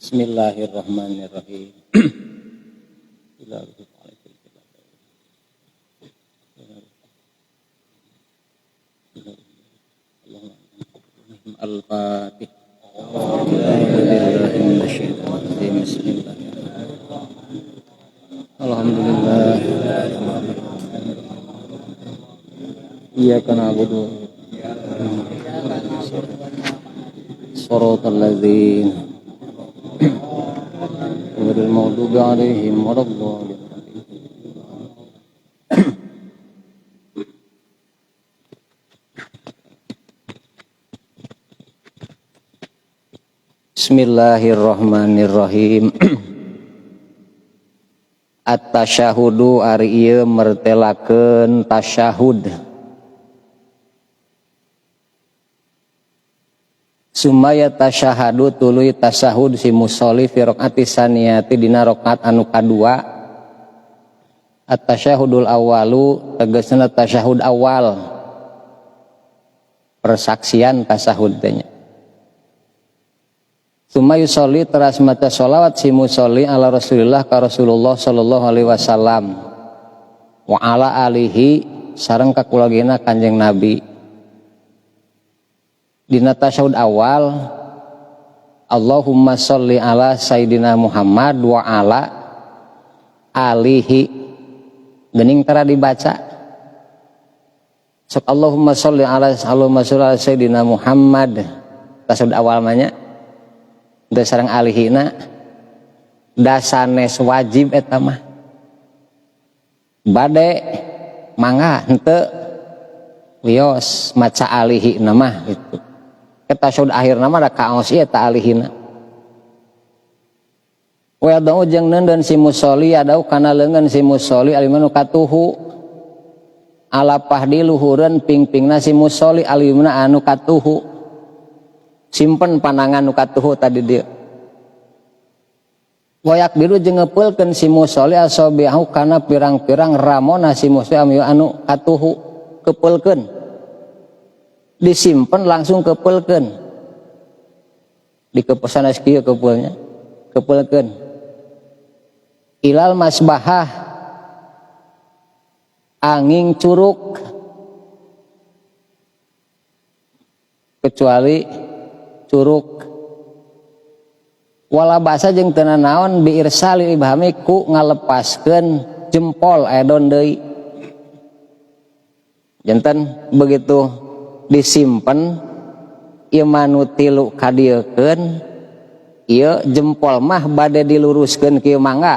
Bismillahirrahmanirrahim. Al-Fatih. Alhamdulillah. Iyyaka na'budu wa shiratal ladzina ghairil maghdubi 'alaihim waladdallin. Bismillahirrahmanirrahim. At-tasyahudu ari ieu mertelakeun tasyahud. Sumaya tasyahadu tuluy tasyahud si musolli fi rakaati saniyati dina rakaat anu kadua. At-tasyahudul awalu tegasna tasyahud awal. Persaksian tasyahud teh nya. Summa yusolli teras maca sholawat si musolli ala Rasulillah ka Rasulullah sallallahu alaihi wasallam wa ala alihi sareng ka kulagena Kanjeng Nabi. Dina tasyahud awal Allahumma sholli ala Sayyidina Muhammad wa ala alihi geuning tara dibaca sok Allahumma sholli ala Sayyidina Muhammad tasyahud awal mah nya teu sareng alihina da sanes wajib eta mah bade mangga henteu wios maca alihina mah gitu. Tasyahud akhir nama ada kaos ieu ta alihina. Wa da'u jeung neundeun si musolli adau kana leungeun si musolli alimanu katuhu ala pahdi luhureun pingpingna si musolli alimuna anu katuhu. Simpen panangan nu katuhu tadi dieu. Wa yakbiru jeung ngepeulkeun si musolli asabihu kana pirang-pirang ramona si musolli anu katuhu kepeulkeun. Disimpen langsung kepelkeun di kepesanas kieu kepelnya kepelkeun ilal masbahah angin curug kecuali curug wala basa jeung teu naon bi irsali ibhami ku ngalepaskeun jempol edon deui janten begitu disimpen ieu manu tilu kadiekeun ieu jempol mah bade diluruskeun kieu mangga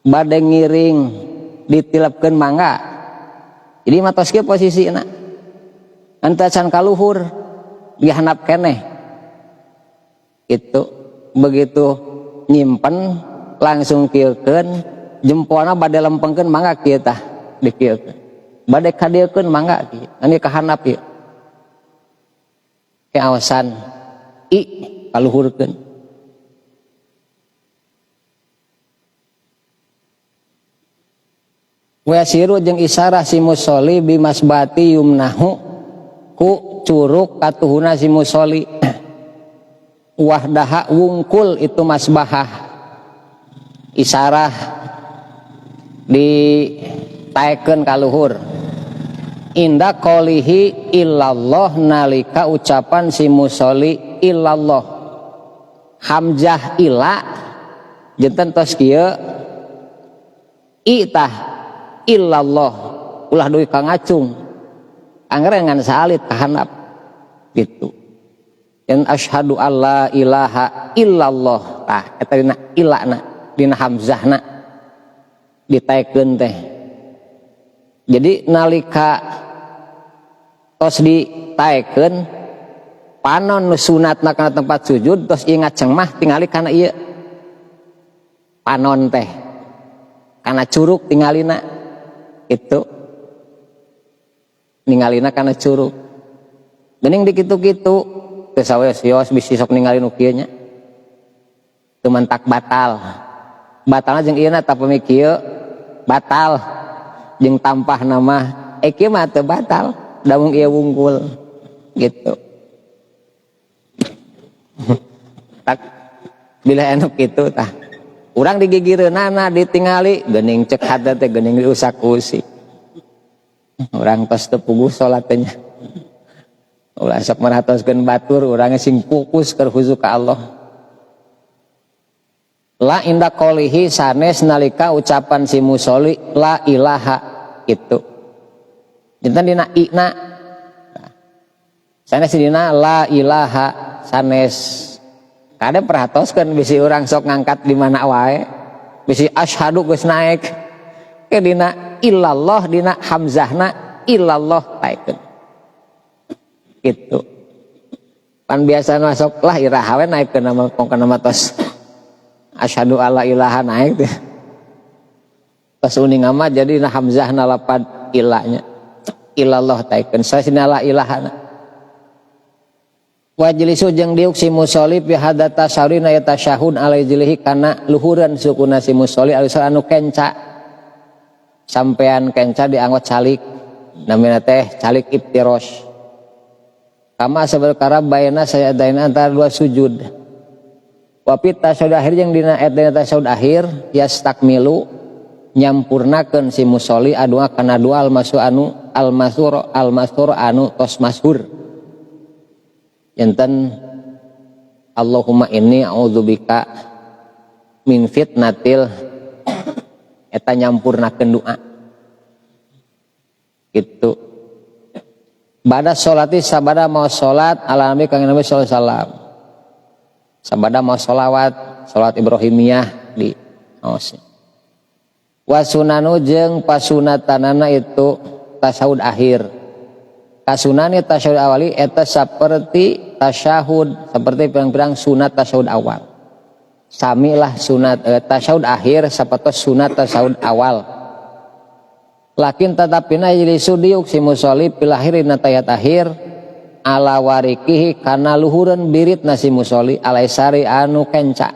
bade ngiring ditilepkeun mangga jadi matos kieu posisina antacan kaluhur dihandap keneh itu begitu nyimpen langsung kieukeun jempolna bade lempengkeun mangga kieu tah dikieukeun badai kadiekeun mangga kieu ani kahandap ieu ke awasan i kaluhurkeun wa yasiru jeung isarah si musolli bi masbati yumnahu ku curug katuhuna si musolli wahdaha wungkul itu masbahah isarah di taekeun kaluhur inda qolihi illallah nalika ucapan si musolli illallah hamzah ila janten tos kieu itah illallah ulah deui ka ngacung angger ngan salit ka handap gitu yan asyhadu alla ilaha illallah tah eta dina ilana dina hamzahna ditaekeun teh jadi nalika tos ditaekeun panon nu sunatna kana tempat sujud terus ingat ceng mah tingali kana ieu panon teh kana curug tingalina itu ningalina kana curug geuning dikitu-kitu teu saweos bisi sok ningali nu kieu nya teu mentak batalna jeung ieu na tapemi kieu batal jeung tampah nama kieu mah teu batal da mung ieu wungkul gitu. Tak bila enak gitu tah urang digigireunana ditingali geuning cek hade teh geuning diusak-usik urang tos teu puguh salat teh nya ulah sok maratoskeun batur urang sing fokus keur husuk ka Allah. La inda qolihi sanes nalika ucapan si musolli la ilaha itu jinten dina i'na sanes dina la ilaha sanes kada perhatoskeun bisi urang sok ngangkat di mana wae bisi asyhadu geus naek ke dina illallah dina hamzahna illallah taikeun gitu pan biasa masuk lah iraha we naikeun nama pongkon nama tos asyhadu alla ilaha naik teh tos uning ama jadi na hamzahna lapad ilanya illallah taikeun sasina la ilahana wajlisu jeung diuk si musolli fi hadata saurina ya tasyahud alai jilihi kana luhureun sukuna si musolli alisal anu kenca sampean kenca dianggot calik namina teh calik iftirosh kama sabarkara baina sayadaina antara dua sujud wa fit tasyahud akhir jeung dina ayat tasyahud akhir yastakmilu nyampurnakeun si musolli adua kana dua al-masur anu tos masyhur enten Allahumma inni a'udzubika min fitnatil eta nyampurnakeun doa gitu bada sholati sabada mau salat ala nabi kangen nabi sallallahu alaihi wasallam sabada mau salat ibrahimiyah di aos wa sunanu jeung pasunatanana itu tasyahud akhir kasunani tasyahud awali eta seperti tasyahud seperti pirang-pirang sunat tasyahud awal samilah sunat tasyahud akhir sapatos sunat tasyahud awal lakin tatapina jilisu diuk si musolli fil akhir dina tayat akhir ala warikihi kana luhureun biritna si musolli alaisari anu kenca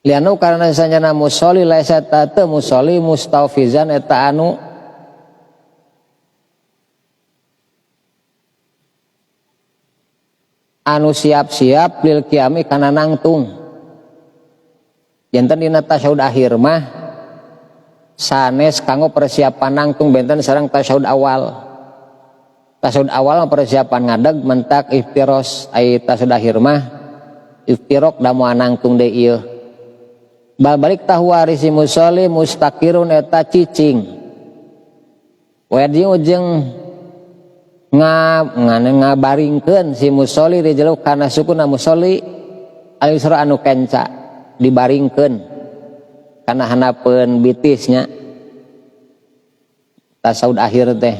lianu karena sanjana musolli laisa tatu musolli mustaufizan eta anu siap-siap lil kiami kana nangtung janten dina tasyahud akhir mah sanes kanggo persiapan nangtung benten sareng tasyahud awal persiapan ngadeg mentak iftiros ai tasyahud akhir mah iftirok da moal nangtung deui ieu balik tahwari si musolli mustakirun eta cicing wedi ujeng ngabaringkeun si musolli di jero kana sukuna musolli alisra anu kenca dibaringkeun kana hanapeun bitisnya tasyahud akhir teh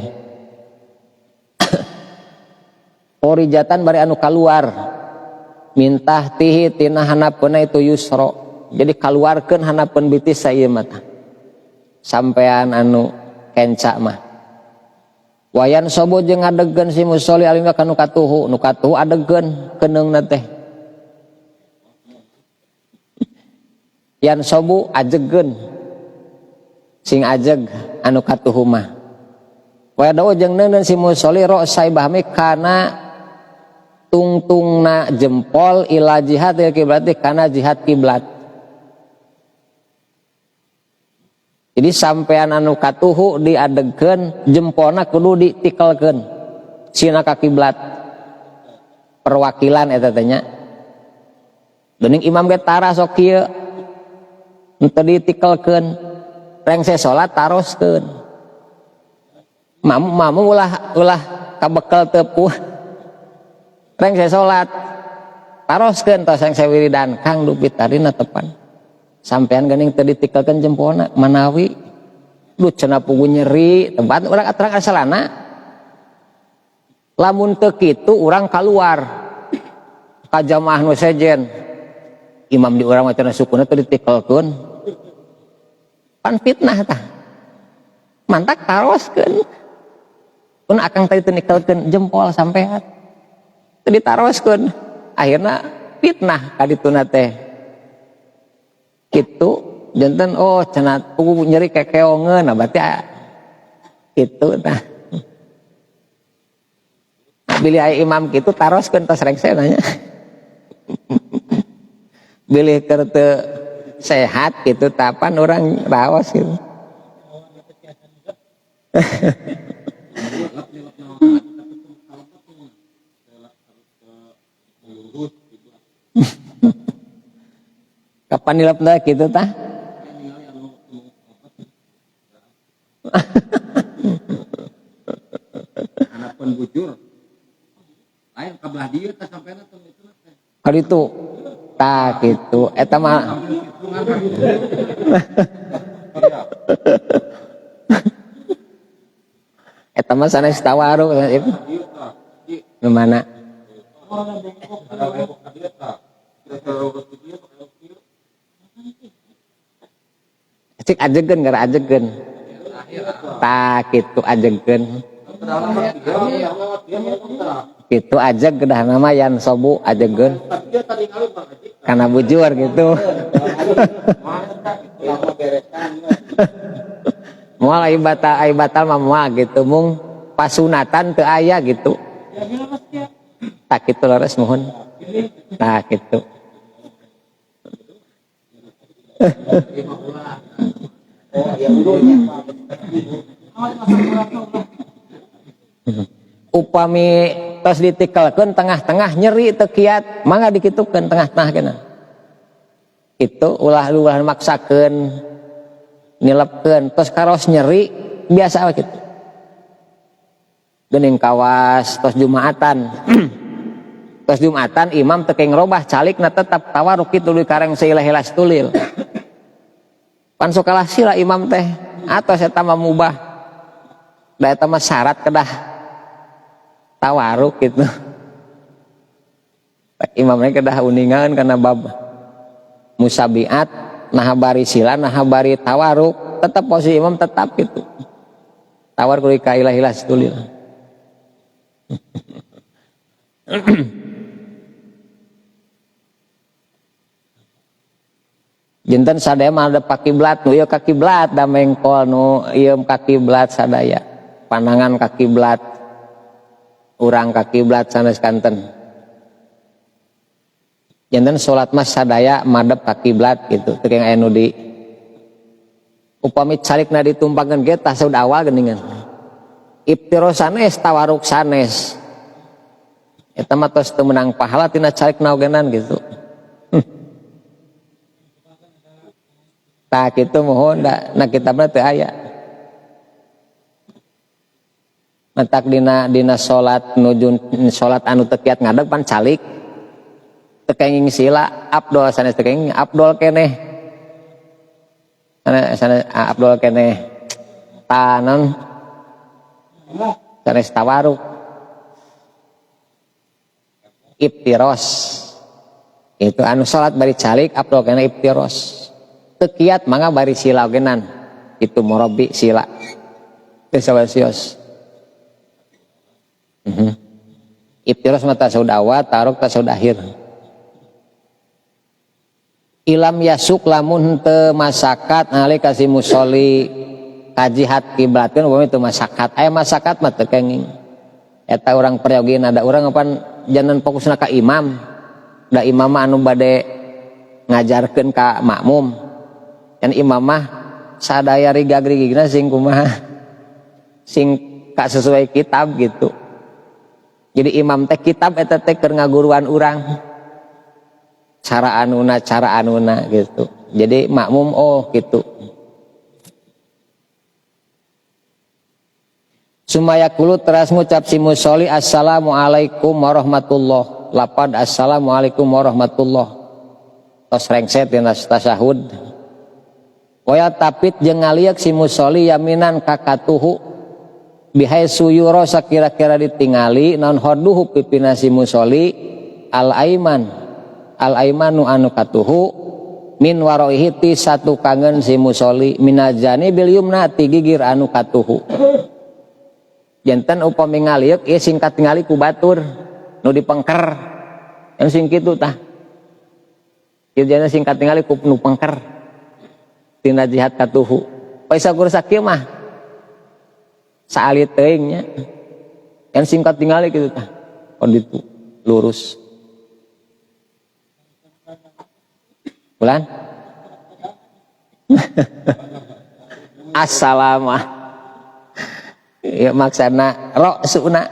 porijatan bari anu kaluar mintah tihi tina hanapeunna itu yusra jadi kaluarkeun hanapeun bitis saeuy mah sampean anu kenca mah wayan sobo jeung ngadegkeun si musolli alima ka nu katuhu adegkeun keneungna teh yan sobu ajegkeun sing ajeg anu katuhu mah wa dawu jeung neungeun si musolli ro saibahmi kana tungtungna jempol ila jihad kiblat kana jihad kiblat jadi sampean anu katuhu diadegkeun jempolna kudu ditikelkeun sina ka kiblat perwakilan eta teh nya geuning imam ge tara sok kieu henteu ditikelkeun rengse salat taroskeun mamu ulah kabekel teu puh rengse salat taroskeun tos rengse wiridan kang dupit tarina tepan sampean geuning teu ditikelkeun jempolna manawi lu cenah puguh nyeri tempat urang aterang asalana Lamun teu kitu urang keluar ka jamaah nu sejen, imam di urang macana sukuna teu ditikelkeun, pan fitnah tah. Mantak taroskeun, pun akang tadi teu nikelkeun jempol sampean, teu ditaroskeun, akhirna fitnah ka dituna teh. Kitu janten oh cenah pugu nyeri kekeongeun, nah berarti kitu tah. Bilih aya imam kitu taroskeun tos rengse nanya. Bilih keur teu sehat kitu tapan urang raos gitu. Kapan nilapna kitu tah? Anak pun bujur. Lain kabelah dieu teh sampena teh itu teh. Kaditu. Tah kitu eta mah. Eta mah sanes tawaruk itu. Nu mana? Cik ajegeun gara ajegeun. Tah kitu ajegeun. Kitu ajeg gedah nama yan sobu ajegeun. Kana bujur gitu. Moal ai batal mah moal gitu mung pasunatan teu aya gitu. Tak kitu leres mohon. Nah kitu. Upami tos ditikelkeun tengah-tengah nyeri teu kiat mangga dikitukeun tengah-tengah kana. Itu ulah maksakeun nilepkeun tos karos nyeri biasa we kitu. Geuning kawas tos Jumaatan. Tos Jumatan imam teu keng robah calikna tetep tawaruk kitu di kareng seilah-ilah tulil. Pan sok kalah sila imam teh atos eta mah mubah. Da eta mah syarat kedah tawaruk gitu. Imamnya kedah uningan kana bab musabiat nah bari sila nah bari tawaruk tetap posisi imam tetap gitu. Tawar kudu ka ilah-ilah tulil. Jinten sadaya mah ada kiblat nu ieu ka kiblat da mengkol nu ieu ka kiblat sadaya. Pandangan ka kiblat urang ka kiblat sanes kanten. Jinten salat mah sadaya madep ka kiblat gitu teu keng aya nu di upami calikna ditumpangkeun ge tasawuf awal geuningan. Iftiro sanes tawaruk sanes. Eta mah tos teu meunang pahala tina calikna ogenan gitu. Tah kitu mohon da na kitabna teu aya. Matak dina salat nuju salat anu teu kiat ngadeg pan calik. Teu kenging sila afdol sanes teu kenging afdol keneh. Sanes afdol keneh. Tanon sanes tawaruk. Iftiros. Itu anu salat bari calik afdol keneh iftiros. Tekiat mangga bari sila ogenan itu murabi sila kesawasios. Iftiros mata tasawuf awal taruk tasawuf akhir. Ilam yasuk lamun teu masakat ali kasih musolli kajihat kiblatkeun upami teu masakat aya masakat mah teu kenging eta urang peryogian ada urang apan jangan fokusna ka imam da imam anu bade ngajarkeun ka makmum. Dan imam mah sadaya rigag-rigigna sing kumaha sing ka sesuai kitab gitu. Jadi imam teh kitab eta teh keur ngaguruan urang cara anuna gitu. Jadi makmum oh gitu. Sumaya kulut teras ngucap si musolli assalamualaikum warahmatullah. Lapad assalamualaikum warahmatullah. Tos rengset dina tasyahud. Waya tapit jeung ngaliek si musolli yaminan kakatuhu Bihaisu yura sakira-kira ditingali non hoduhu pipina si musolli al aimanu anu katuhu min waroihi ti satu kangen si musolli minajani bil yumna ti gigir anu katuhu. Janten upami ngaliuk ieu singkat tingali ku batur nu dipengker yang sing kitu tah. Ieu jana singkat tingali ku nu pengker tina jihad katuhu. Paisa kur sakieu mah saalit teuing nya. Yang singkat tingali kitu tah. Kon ditu lurus. Bulan? Assalamu. Ya maksana roksuna.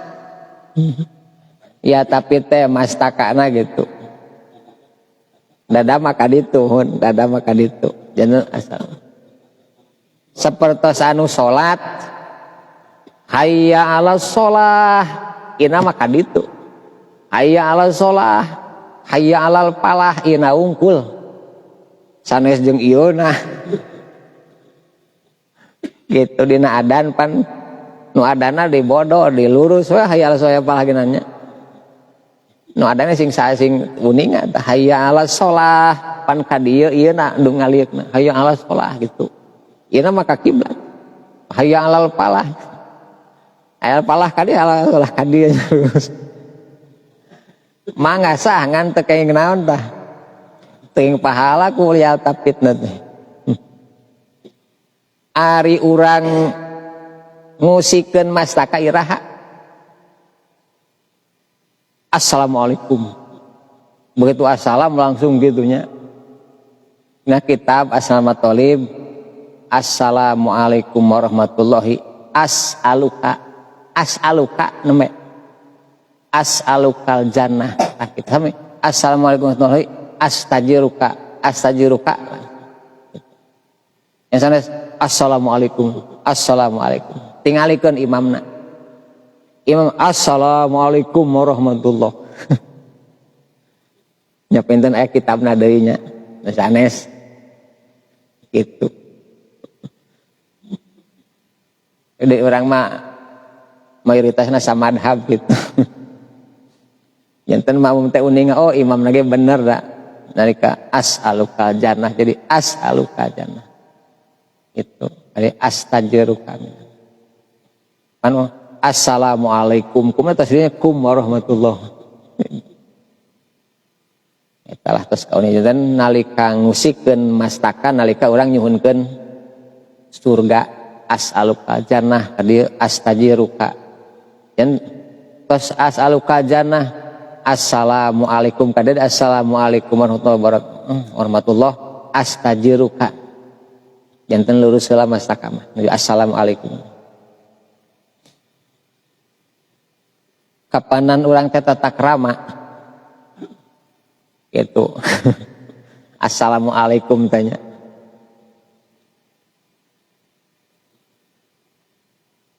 Ya tapi teh mastakana gitu. Dada maka ditu, dada maka ditu. Jangan asal. Seperti anu salat hayya 'alas shalah, ina maka ditu. Hayya 'alas shalah, hayya 'alal falah, ina ungkul. Sanes jeung ieu nah. Gitu dina adan pan nu adana dibodo dilurus we hayya 'alas shalah falah ginanya. Nu adana sing sing uning tah hayya 'alas shalah pan ka dieu ieu na nu ngalieukna hayya 'alas shalah gitu. Ieu maka kiblat. Hayya 'alal falah. Ayal palah kadi ala salah kadi terus. Mangga sah ngan teu kaing naon tah. Teuing pahala ku lial tapitna teh. Ari urang ngusikeun mastaka iraha. Assalamualaikum. Begitu assalam langsung gitunya. Nah kitab Asmaul Thalib Assalamualaikum warahmatullahi as'aluka neme as'alukal jannah kita me assalamualaikum warahmatullahi astajiruka yang sanes assalamualaikum tingalikeun imamna imam assalamualaikum warahmatullahi nya pinten aya kitabna deui nya sanes gitu. Jadi orang mah mayoritasnya samadhab gitu. Janten mah teh uning oh imam lagi bener dah. Nalika as'aluka jannah jadi as'aluka jannah. Itu. Jadi astajiruka. Anu assalamualaikum. Kum tasdidnya kum warahmatullah. Etalah tos kauni janten nalika ngusikeun mastakan nalika urang nyuhunkeun surga as'aluka jannah kadieu astajiruka. Dan tos as'aluka jannah assalamualaikum kadeu assalamualaikum warahmatullahi wabarakatuh astajiruka. Janten lurus heula mastaka mah assalamualaikum. Kapanan urang teh tata krama gitu. Assalamualaikum tanya.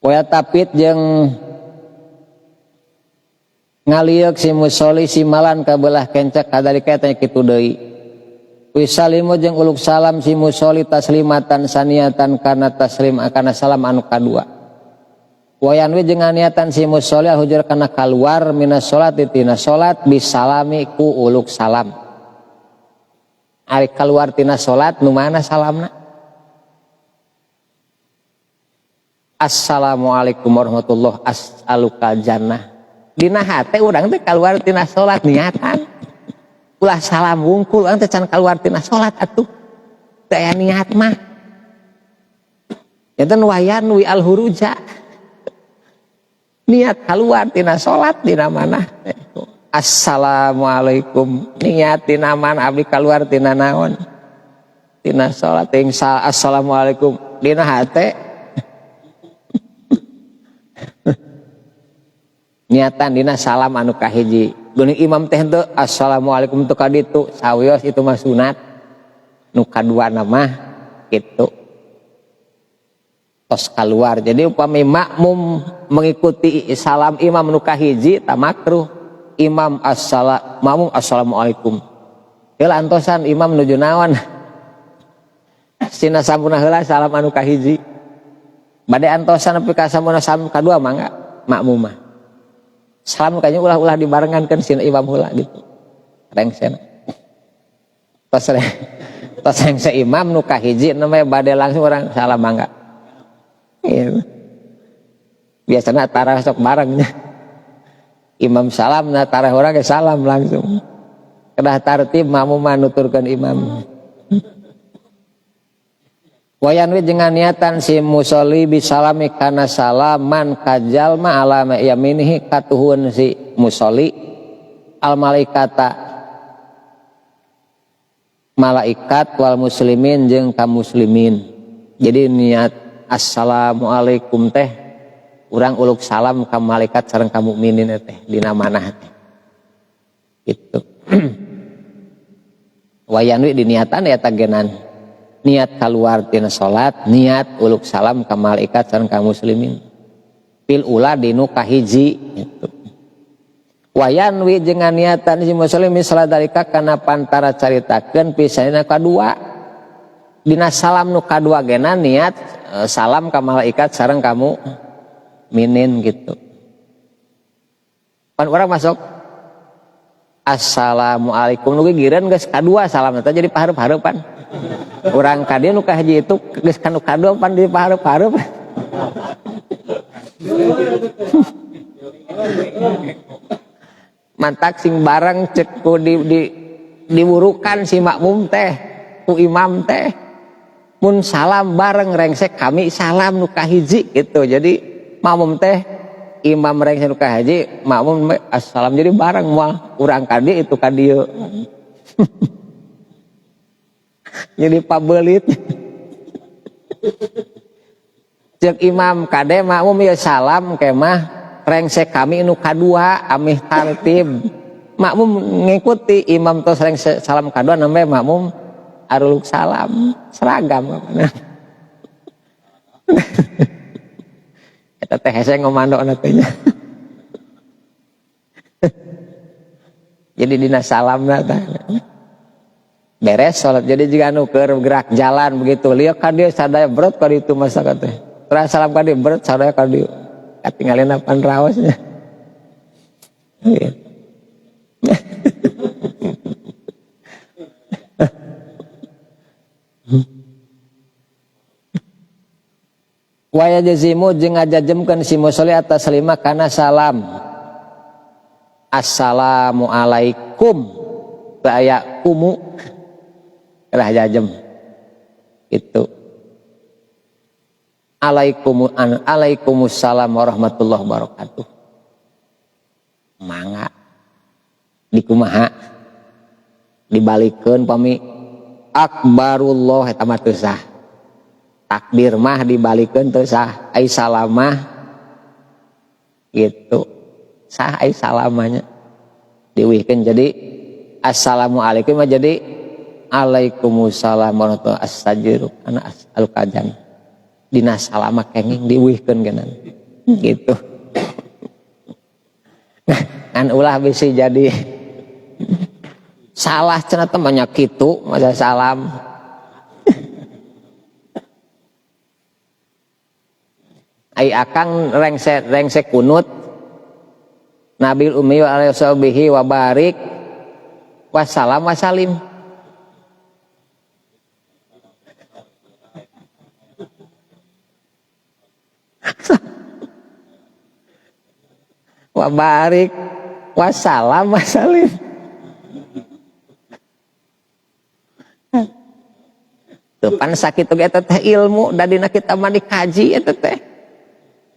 Poya tapit jeung ngaliuk si musolli si malan kabelah kencak kadalika tanya kitu deui. Wisalimu jeung uluk salam si musolli taslimatan saniatan kana taslim kana salam anu kadua. Wayan we jeung niatan si musolli hujur kana kaluar minas salati tina salat bisalami ku uluk salam. Ari kaluar tina salat nu mana salamna? Assalamualaikum warahmatullahi as'aluka jannah. Dina hate urang teh kaluar tina salat niatan. Ulah salam wungkul urang teh can kaluar tina salat atuh. Teu aya niat mah. Enten wayan wi al huruja. Niat kaluar tina salat dina mana? Assalamualaikum. Niat tina mana abdi kaluar tina naon? Tina salat teuing assalamualaikum dina hate niatan dina salam anu kahiji. Geuning imam teh henteu assalamualaikum teu kaditu sawios itu mah sunat. Nu kaduana mah kitu. Tos kaluar. Jadi upami makmum mengikuti salam imam nu kahiji ta makruh. Imam makmum assalamualaikum. Heula antosan imam nuju naon? Sina sampurna heula salam anu kahiji. bade antosan nepi ka sampurna salam kadua mangga makmum mah salam kayaknya ulah-ulah dibarengankeun sieun imam heula gitu rengsena tos rengse imam nu kahiji namanya bade langsung orang salam mangga iya. Biasana tarah sok barengnya imam salam na tarah orang ke salam langsung kedah tartib makmum nuturkeun imam. Wayanwi dengan niatan si musolli bisalami kana salaman kajalma alama yaminihi katuhun si musolli al malaikata malaikat wal muslimin jeung kaum muslimin. Jadi niat assalamualaikum teh urang uluk salam ka malaikat sareng ka mukminin teh dina manah teh. Gitu. Wayanwi diniatan ya tagenan niat keluar tina salat niat uluk salam ka malaikat sareng ka muslimin pil ula dinu kahiji gitu. Wayanwi jeung niatan si muslim salat dalika kana pantara caritakeun pisanna kadua dina salam nu kadua gena niat salam ka malaikat sareng kamu minin gitu. Pan urang masuk assalamualaikum nu gireun geus kadua salam eta jadi pahareup-hareupan. Urang kadieu nu kahiji itu geus kanu kadua pan di pahareup-hareup. Mantak sing bareng cek ku diwurukan si makmum teh ku imam teh mun salam bareng rengsek kami salam nu kahiji gitu. Jadi makmum teh imam rengsek nu kahiji makmum assalam jadi bareng moal urang kadieu itu kadieu. Jadi pabelit cek imam kade makmum ya salam kemah rengsek kami nu kadua amih tartib makmum ngikuti imam tos rengsek salam kadua namanya makmum aruluk salam seragam eta teh hese ngomandona teh nya. Jadi dina salamna teh beres salat jadi jika anu keur gerak jalan begitu lieu ka dieu sadaya berat ka ditu masakan teh tara salam ka dieu berat sadaya ka dieu katingalina pan raosnya. Waya jazimu jeung ngajajemkeun si musolli atas lima kana salam assalamualaikum teu aya kumu kedah jajem itu alaikumussalam warahmatullahi wabarakatuh mangga dikumaha dibalikeun pami akbarullah eta mah teu sah takbir mah dibalikeun teu sah ai salamah gitu sah ai salamanya diwihkeun jadi assalamualaikum mah jadi alaikumussalam warahmatullahi astaghfiru ana as'alukajan dina salama kenging diwihkeun genan gitu. Kan ulah bisi jadi salah cenah teh banyak kitu masa salam. Ai akang rengse kunut Nabil Ummi wa alaihi washabihi wa barik wassalam wasalim. Wa barik wassalam wasalim. Tuh pan sakitu ge eta teh ilmu da dina kita mah dikaji eta teh.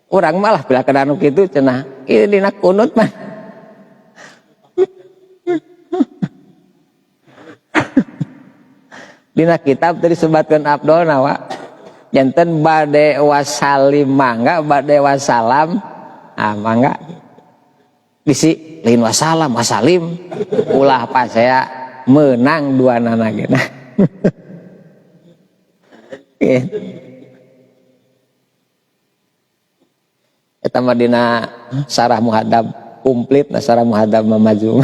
Urang malah bila kada anu kitu cenah ieu dina kunut mah. Dina kitab tadi disebutkeun Abdul nawa janten bade wasalim mangga bade wasalam mangga bisi lain wasalam wasalim ulah pas saya menang dua nana gena. Eta mah dina sarah muhadab komplit na sarah muhadab mamaju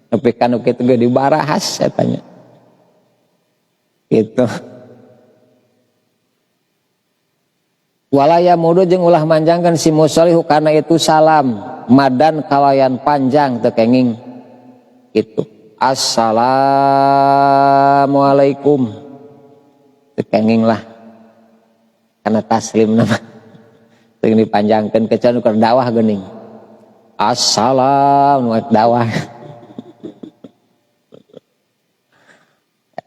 nepi kanu kitu ge dibarahas saya tanya gitu. walaya mudu jeung ulah manjangkeun si musolli kana itu salam madan kalayan panjang teu kenging itu assalamualaikum teu kenging lah kana taslim nama teu dipanjangkeun kecuali keur dakwah geuning assalam nu dakwah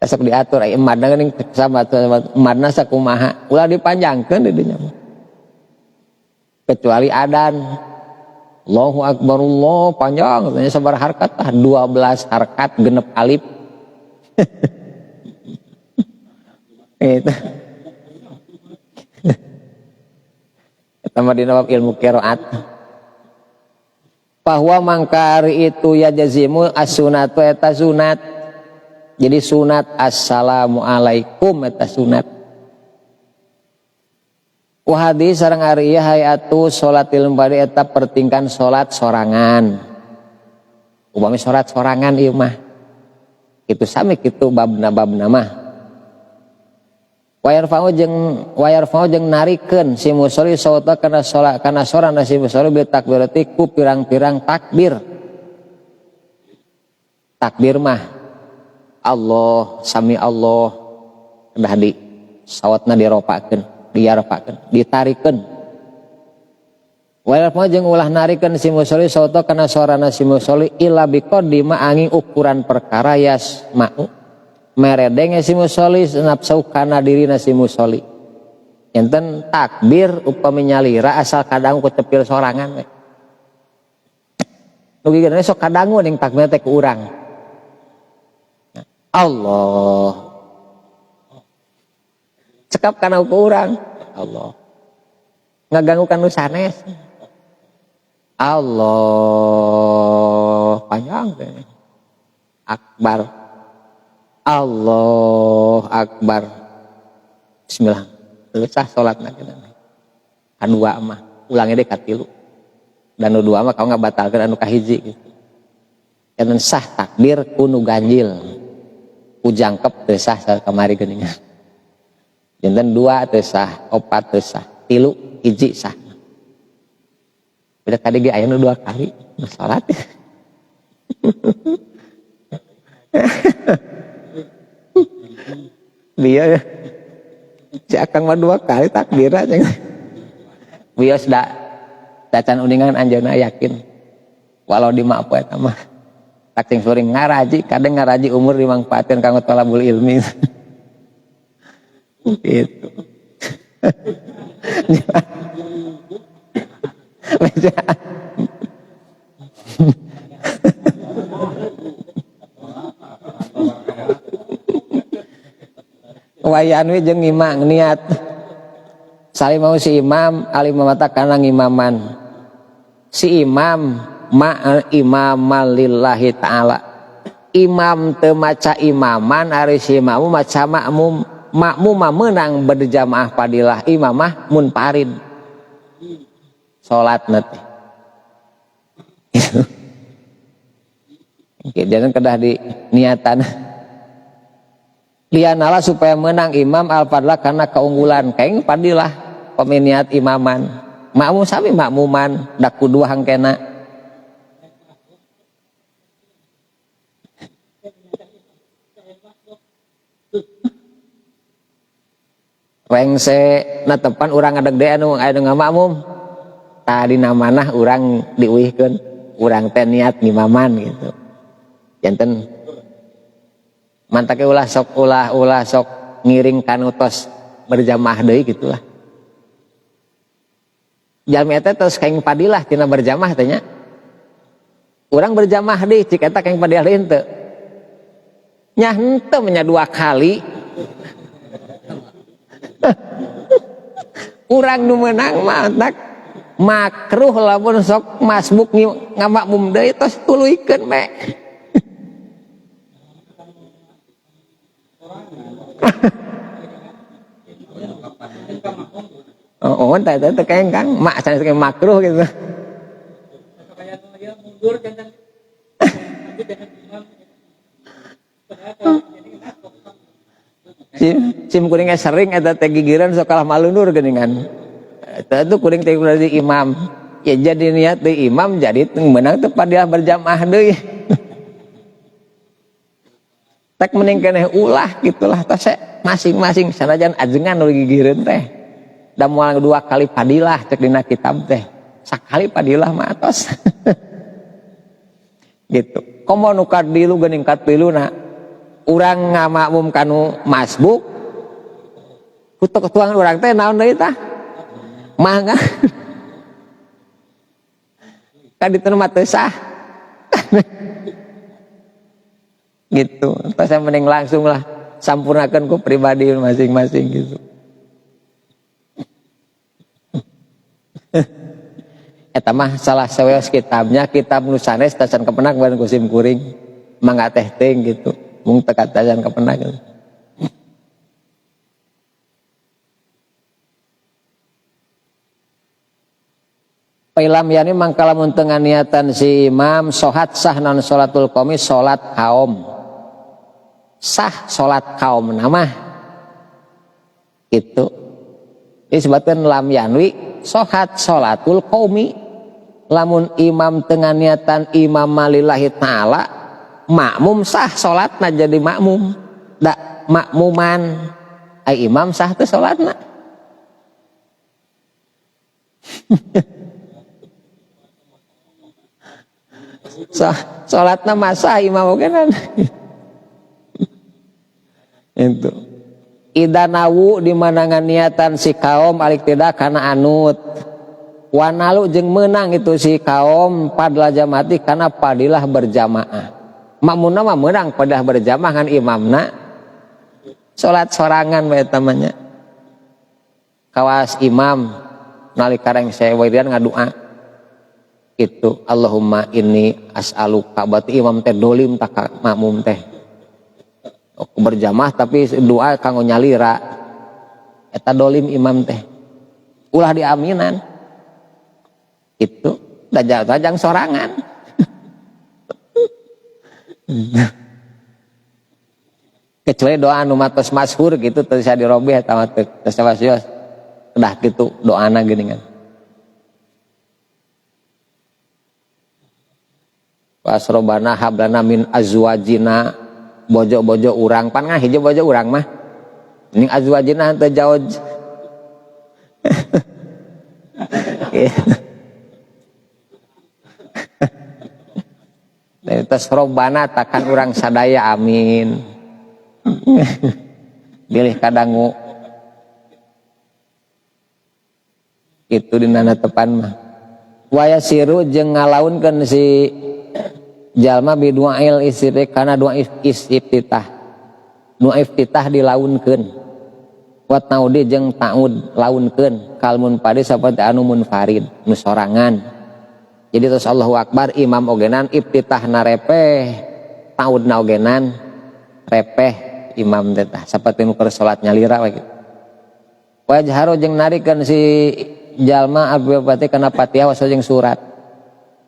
sok diatur aya madna geuning sama madna sakumaha ulah dipanjangkeun di dinya kecuali adan Allahu akbar Allah panjang katanya sabar harkat tah 12 harkat genep alif itu eta mah dina ilmu qiraat bahwa mangkari itu ya jazimu as-sunatu eta sunat. Jadi sunat assalamualaikum eta sunat. Wa hadis sareng ari hayatu salatil bari eta pertingkan salat sorangan. Upami salat sorangan ieu mah kitu sami kitu babna mah. Wa yarfa'u jeung narikeun si musolli sauta kana salat kana sorana si musolli bil takbirati ku pirang-pirang takbir. Takbir mah Allah, sami Allah, dah di sawatna diropakeun, diarpakeun, ditarikeun. Wal jeung ulah narikeun si musolli sauta kana sorana si musolli illa biqaddima angin ukuran perkara yasma'u. Meredeng si musolli nafsu kana dirina si musolli. Enten takbir upami nyalira asal kadang ku tepil sorangan we. Nu gigeuna sok kadangu ning takbir teh ku urang. Allah cekap kana ku urang Allah ngaganggu kanu sanes Allah panjang teh akbar Allah akbar bismillah selesai salatna kadua mah ulangnya deh katilu dan nu dua mah kau ngabatalkeun anu kahiji gitu dan sah takbir kudu ganjil ujangkep teu sah kamari geuningan. Janten 2 teu sah, 4 teu sah, 3 hiji sah. Beda tadi ge aya nu 2 kali nu salat. Dia si akang mah 2 kali takbir aja. Bios da dacan uningan anjeunna yakin. Walau di maaf eta mah. Tak sing suring ngaraji, kadang ngaraji umur dimangpaatkeun kanggo talabul ilmi. Gitu. Wayan we jeung imam niat. Sali mau si imam, alim mata kana ngimaman. Si imam imaman lillahi ta'ala imam teu maca imaman ari si makmum maca makmum meunang berjamaah padilah imamah munfarid salatna teh jangan kedah di niatan lianala supaya menang imam al-fadlah karena keunggulan kaing padilah peminiat imaman makmum sami makmuman dak kudu hangkena rengse na tepan urang ngadegde anu aya ngamakmum tadi namanah urang diuihkeun urang teh niat ngimaman gitu janten mantake ulah sok ngiring kanu tos berjamaah deui gitulah jalmi eta tos kaing padilah tina berjamaah teh nya urang berjamaah deui cik eta kaing padilah henteu nya henteu nya 2 kali urang nu meunang mah tak makruh lamun sok masbuk ngamakmum deui tos tuluikeun me. Oh, entah kayak kang mak sana kayak makruh gitu. Sim kuringnya sering ada teh gigiran sok kalah malunur geuningan. Itu kuring teh dari imam. Ya jadi niat di imam jadi menang teu padilah berjamaah deui. Tak mending keneh ulah gitulah tase masing-masing sanajan ajengan nu gigireun teh. Da moal 2 kali padilah cek dina kitab teh. Sakali padilah mah atos. Gitu. Komo nu kadilu geuning katpiluna urang ngamakmum kanu masbuk kutuk ketuangan urang teh naon deui tah? Mangga. Kaditu mah teu sah. Gitu. Terus saya mending langsung lah sampurnakan ku pribadi masing-masing gitu. Eta mah salah saweos kitabnya, kitab nu sanes tasan kepenak bae kusim kuring. Mangga teh teuing gitu. Mung teu katasan kepenak. Pailam yani mangkala mun teu niatan si imam sohat sah naon salatul qaumi salat kaum. Sah salat kaum nama itu disebutkan lam yanwi sohat salatul qaumi. Lamun imam teu niatan imam lillahi taala makmum sah salatna jadi makmum. Da makmuman ai imam sah teu salatna. Salatna masa imam ogenan. Itu idanawu di mana niatan si kaum alik tidak karena anut wanalu jeung menang itu si kaum padla jamaati karena padilah berjamaah. Makmumna mah menang padah berjamaah kan imamna salat sorangan bae tamanya. Kawas imam nalika reng sewirian ngadua itu Allahumma inni as'aluka berarti imam teh dolim tak makmum teh berjamaah tapi doa kanggo nyalira eta dolim imam teh ulah diaminan itu dajang sorangan. Kecuali doa anu matos masyhur gitu teu bisa dirobeh eta mah teu sawasios udah gitu doana geuningan. Wasrobana hablana min azwajina bojo-bojo urang pan hiji bojo urang mah ning azwajina teu jauj. Terus robana takan urang sadaya amin. Bilih kadangu itu dina tepan mah waya siru jeung ngalaunkeun si jalma biduail istri kana doa istiftah. Doa iftitah dilaunkeun. Wat naudi jeung ta'ud launkeun kalmun pade saperti anu munfarid nu sorangan. Jadi terus Allahu Akbar imam ogenan iftitahna repeh, ta'udna ogenan repeh imam teh tah saperti nu keur salat nyalira we kitu. Wajharu jeung narikeun si jalma abdi kana Fatihah wasa jeung surat.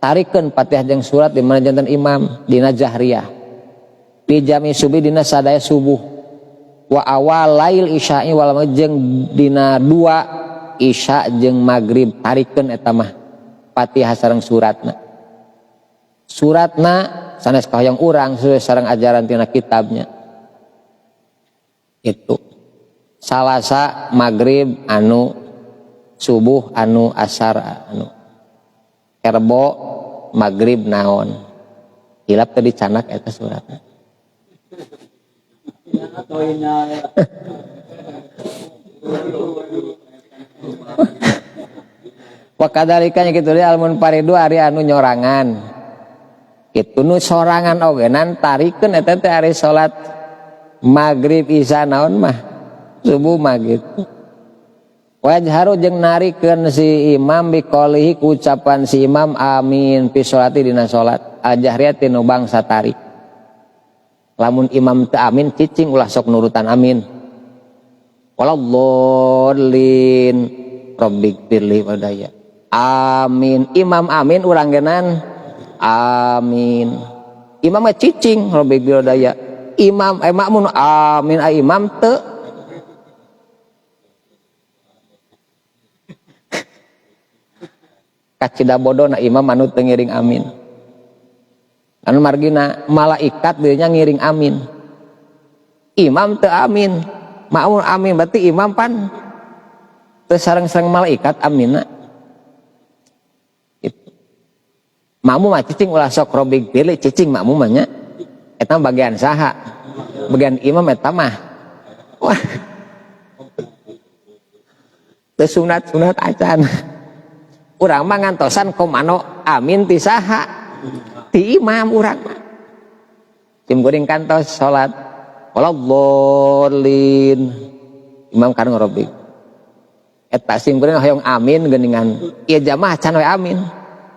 Tarikeun Fatihah jeung surat di mana janten imam dina jahriyah. Fi jami subuh dina sadaya subuh. Wa awal lail isya'i wal jeung dina 2 isya jeung magrib tarikeun eta mah Fatihah sareng suratna. Suratna sanes kahoyong urang sesuai sareng ajaran tina kitabnya. Itu salasa magrib anu subuh anu asar anu kerbo magrib naon hilap tadi canak eta suratna. Wakadalika kitu deui almun paridu ari anu nyorangan kitu nu sorangan ogenan tarikeun eta teh ari salat magrib isya naon mah subuh mah gitu. Wajharu jeung narikeun si imam biqolihi ku ucapan si imam amin fi sholati dina salat ajahriyati nu bangsa tarik. Lamun imam teu amin cicing ulah sok nurutan amin. Waladdallin rabbighfirli wadaya. Amin imam amin urang genan amin. Imam mah cicing rabbighfirli wadaya. Imam makmun amin imam teu kacida bodona imam anu teu ngiring amin. Anu margina malaikat dirinya ngiring amin. Imam teu amin, makmum amin, berarti imam pan teu sareng-sareng malaikat aminna. Gitu. Makmum mah cicing ulah sok robig pilih cicing makmum mah nya. Eta bagian saha? Bagian imam eta mah. Wah. Teu sunat-sunat acan. Urang mah ngantosan komano amin ti saha? Ti imam urang mah. Tim kuring kantos salat. Waladhdallin. Imam kan ngorobig. Eta sim kuring hoyong amin geuningan. Ieu jamaah can we amin.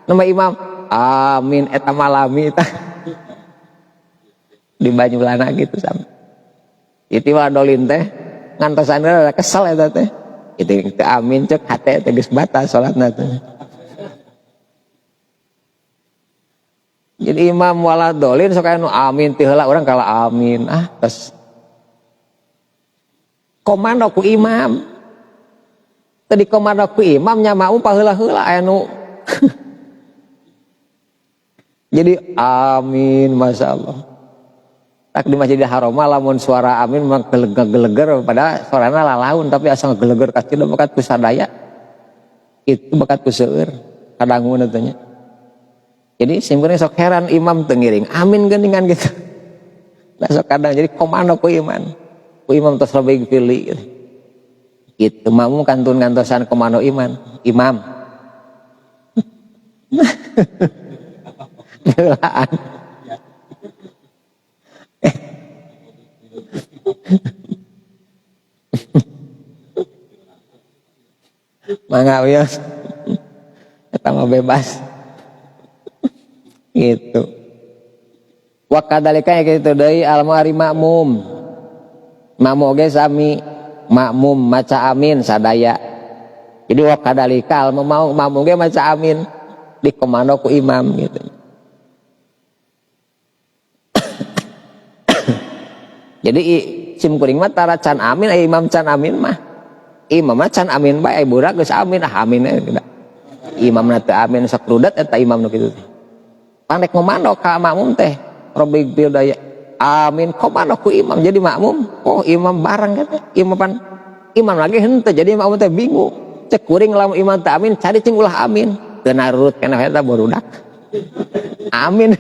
Nama imam amin eta malami eta. Di Banyulana gitu sama. Itu waladhdallin teh ngantosan rada kesel eta teh. Itu amin cek hate teh geus batas salatna teh. Jadi imam waladhdallin sok anu amin ti heula urang kala amin. Terus komando ku imam. Tadi komando ku imam nya makmum paheula-heula anu. Jadi amin masyaallah. Tak di Masjidil Haram lamun suara amin mah geleger pada suarana lalaun tapi asa ngegeleger ka kieu bakat ku sadaya. Itu bakat ku seueur kadangun teh nya. Jadi simkuring sok heran imam teu ngiring amin geuningan gitu. Nah sok kadang jadi komando ku iman. Ku imam tos lebih pilih. Gitu makmum kantun kantosan komando iman. Imam. Gelaan. Mangga wios. Eta mah bebas. Gitu. Wa kadzalika kitu deui al-mu'ari makmum. Makmum ge sami makmum maca amin sadaya. Jadi wa kadzalika al-makmum ge maca amin dikomando ku imam gitu. Jadi sim kuring mah tara can amin aya imam can amin mah. Imam mah can amin bae budak geus amin amin kita. Imamna teu amin sok rudet eta imam nu kitu teh. Pandek ngomando ka makmum teh robig bil daya amin komando ku imam jadi makmum oh imam bareng kata imam lagi henteu jadi makmum teh bingung cek kuring lamun imam teh amin cari cing ulah amin teu narurut kana eta barudak amin.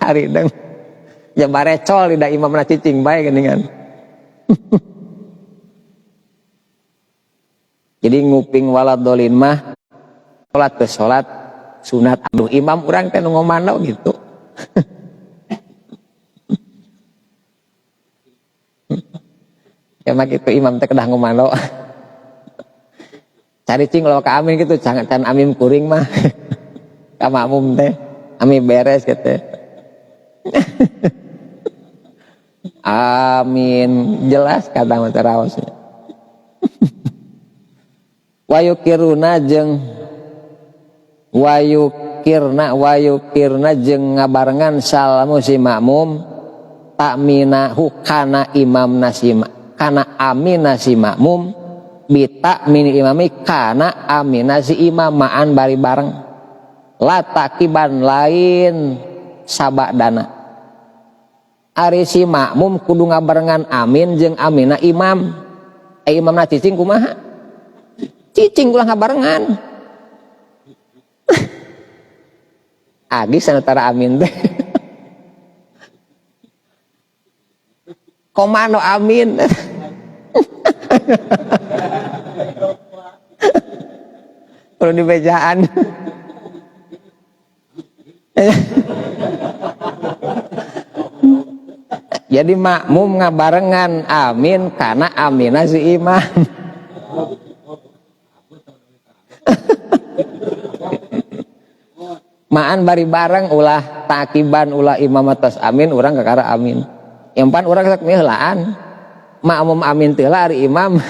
Hari deng jambare col tidak imamna cicing bae geuningan. Jadi nguping waladhdallin mah salat ke salat sunat aduh imam urang teh nu ngomando gitu. Ya mah kitu imam teh kedah ngomando. Cari cing lo ka amin gitu can amin kuring mah. Ka makmum teh amin beres gitu. Amin jelas kata mah teraosnya. Wayukirna jeung ngabarengan salamu si makmum takminahu kana imam nasima kana amina si makmum bita min imami kana amina si imam ma'an bari bareng la takiban lain sabadana ari si makmum kudu ngabarengan amin jeung amina imam imamna cicing kumaha cicing ulah ngabarengan. Agis antara amin teh. Komando amin. Perlu di bejaan. Jadi makmum ngabarengan amin karena amina si imam. Ma'an bari bareng ulah takiban ulah imam atas amin urang kakara amin. Yang pan urang sak mihlaan makmum amin teh ari imam.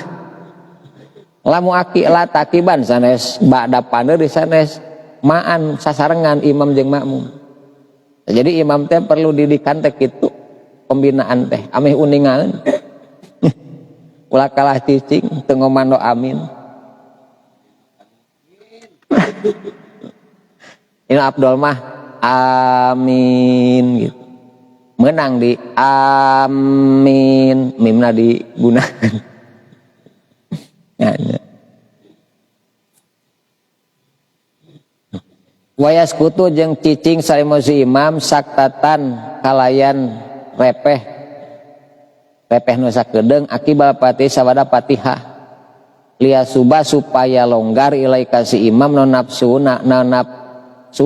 Lamu aki la takiban sanes ba'da paneuri sanes ma'an sasarengan imam jeung makmum. Jadi imam teh perlu didikan teh kitu pembinaan teh ameh uningaeun. ulah kalah cicing teu ngomando amin. Ini Abdul mah amin gitu. Menang di amin, mimna digunakan. Wayas kutu jeung cicing sarimosi imam saktatan kalayan repeh nu sakedeung akibal patih sawada patihah lia subah supaya longgar ilai kasih imam nafsu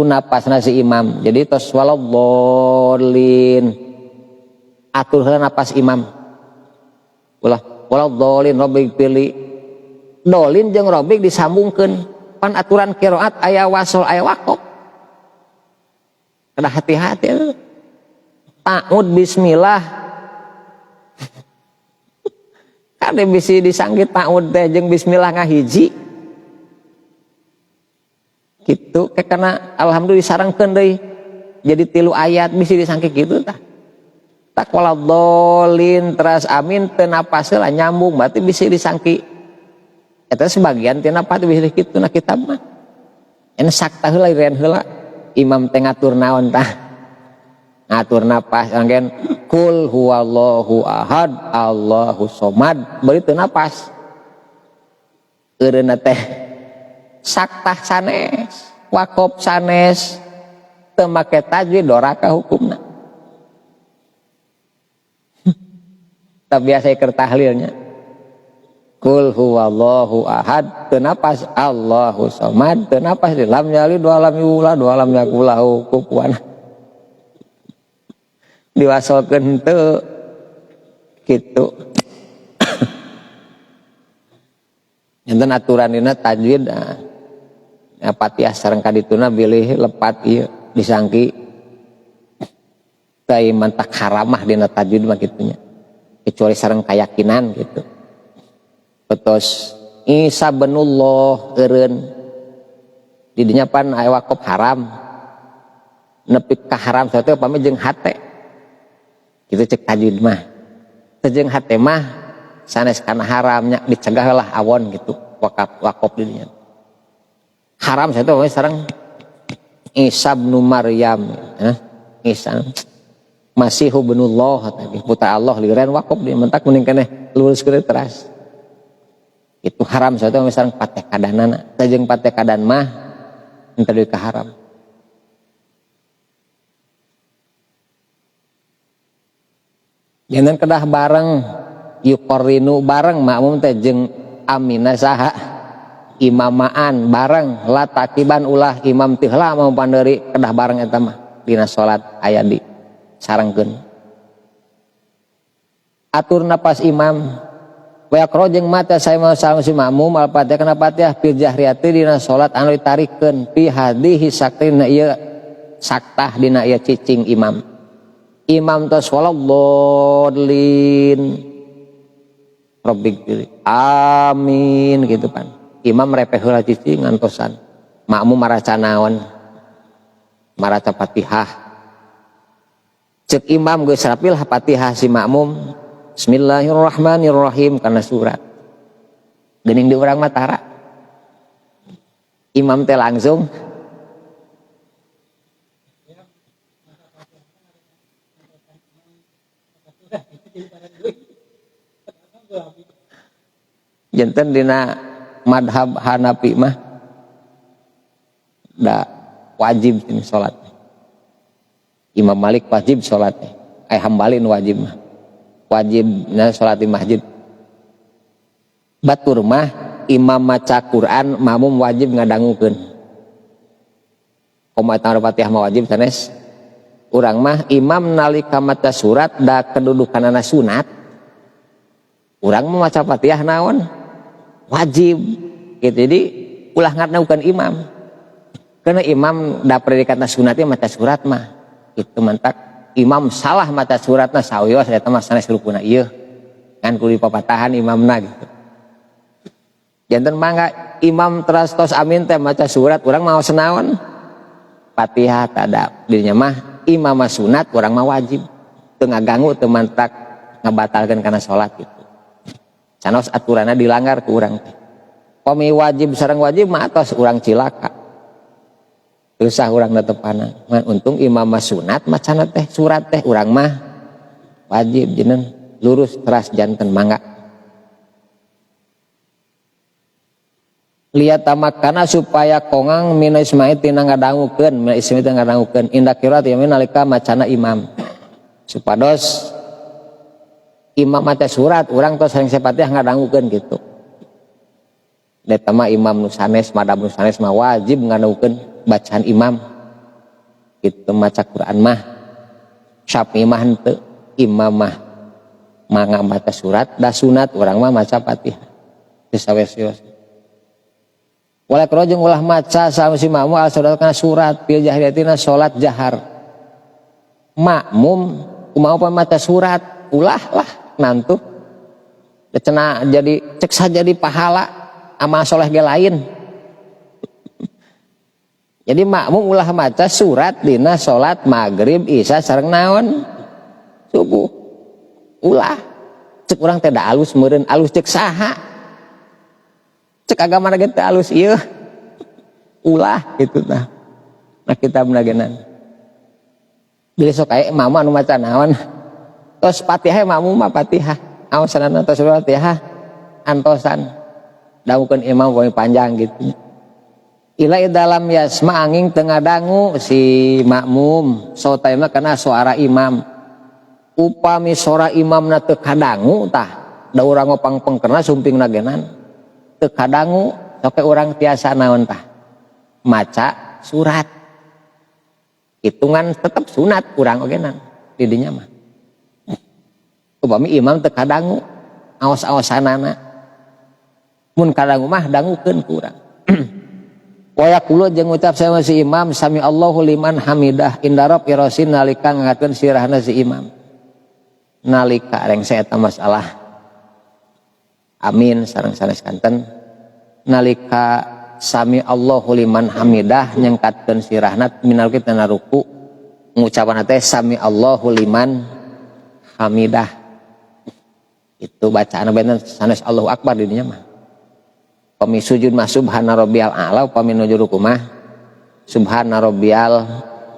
napasna si imam. Jadi tos waladhdallin atur heula napas imam ulah waladhdallin robik pilih dolin jeung robik disambungkeun. Pan aturan qiraat aya wasol aya waqaf. Kada hati-hati. Ta'ud bismillah. Kade bisi disanggit ta'ud teh jeung bismillah ngahiji. Kitu kana alhamdulillah sarengkeun deui. Jadi 3 ayat bisi disangki kitu tah. Tak waladhdallin teras amin teu napas heula nyambung berarti bisi disangki eta sebagian tina pati bisa kitu na kitab mah. Ene sakta heula irean heula imam teh ngatur naon tah. Ngatur napas anggen kul huwallahu ahad Allahu somad bari teu napas. Eureunna teh sakta sanes, waqaf sanes, teu make tajwid doraka hukumna. Tah biasa keur tahlilnya. Kul huwallahu ahad teu napas Allahu somad teu napas lam yalid wa lam yulad wa lam yakul lahu kufuwan. Diwasolkeun teu kitu. Enten aturan dina tajwid Fatihah sareng kadituna bilih lepat ieu disangki teu mantak haramah dina tajwid mah kitunya. Kecuali sareng keyakinan gitu. Betos Isa benullah eureun di dinya pan aya waqaf haram nepi ka haram teh upami jeung hate kitu cek tajwid mah teh jeung hate mah sanes kana haramnya dicegah lah awon gitu waqaf di dinya haram teh upami sareng Isa bin Maryam Isa Masihu benullah tadi putra Allah lireun waqaf di mentak mending keneh luruskeun teras. Itu haram soalnya misalnya pateh kadanana tajeng pateh kadan mah ente deui ka haram. Jangan kedah bareng yuqorrinu bareng makmum teh jeung amina saha imamaan bareng latakiban ulah imam teu heula mau pandeuri kedah bareng eta mah dina salat aya di sarengkeun. Atur napas imam wa yaqra jeung mata saya mau salam si makmum al-Fatihah kana Fatihah fil jahriyati dina salat anu ditarikeun fi hadhihi saktina ieu saktah dina ieu cicing imam. Imam tos waladhdallin rabbik amin gitu pan. Imam repeh heula cicing ngantosan. Makmum maraca naon? Maraca Fatihah. Cek imam geus rapil Fatihah si makmum Bismillahirrahmanirrahim karena surat. Geuning di urang mah tara. Imam teh langsung janten dina madhab Hanafi mah da wajib ini salat. Imam Malik wajib salat. Hambali nu wajib mah. Wajib salat di masjid. Batur mah imam maca Quran makmum wajib ngadangukeun. Komo eta Fatihah mah wajib sanes. Urang mah imam nalika maca surat da kedudukanana sunat. Urang mah maca Fatihah naon? Wajib. Gitu. Jadi ulah ngadangukeun imam. Karena imam da predikatna sunatnya maca surat mah. Itu mantak imam salah maca suratna sawios eta mah sanes rukuna ieu kan kudu papatahan imamna gitu. Janten mangga imam teras tos amin teh maca surat urang mau senaon Fatihah tada dirinya mah imam mah sunat urang mah wajib teu ngaganggu teu mantak ngabatalkeun kana salat gitu. Canos aturanna dilanggar ku urang teh. Pami wajib sareng wajib mah atos urang cilaka. Usah urang netepana. Untung imam mah sunat macana teh surat teh urang mah wajib jeneng lurus teras janten mangga. Lihat tamakana supaya kongang mina ismail tina ngadangukeun, mina ismail tina ngadangukeun indah kirat yamin nalika macana imam. Supados imam maca surat urang tos sareng Fatihah ngadangukeun gitu. Eta mah imam nu sanes madhab nu sanes mah wajib ngadangukeun bacaan imam. Kitu maca Quran mah Syafi'i mah henteu, imam mah mangga maca surat da sunat urang mah maca Fatihah. Geus sawes-sawes. Wala kerojeng ulah maca samsi makmum al kana surat fil jahiliyatina salat jahar. Makmum kumaha maca surat ulah lah nantu. Cenah jadi cek saja di pahala amal soleh ge lain. Jadi makmum ulah maca surat dina salat maghrib isya sareng naon subuh. Ulah cek urang teh da alus meureun alus cek saha. Cek agama na teh alus ieu. Ulah gitu tah. Nah kitab nagenan. Bila sok aya imam anu maca naon? Tos Fatihah makmum mah Fatihah. Aosanana tos Fatihah antosan. Dawukeun imam poe panjang gitu. Ila dalam yasma angin tengah dangu si makmum sautai mah kana suara imam. Upami suara imamna teu kadangu tah. Da urang ngopang-pengkerna sumping nagenan. Teu kadangu soke urang tiasa naon tah maca surat hitungan tetap sunat urang ogenan di dinya mah upami imam teu kadangu aos-aosanana mun kadangu mah dangukeun ku urang wa yaqulu jeung ngucap sama si imam sami Allahu liman hamidah indarab irasin nalika ngangatkeun sirahna si imam nalika rengse eta masalah amin sareng sanes kanten nalika sami Allahu liman hamidah nyengkatkeun sirahna minal kita ruku ngucapan teh sami Allahu liman hamidah itu bacaan bener sanes Allahu akbar di dinya mah pami sujud mah subhana rabbiyal a'la pami nuju ruku mah subhana rabbiyal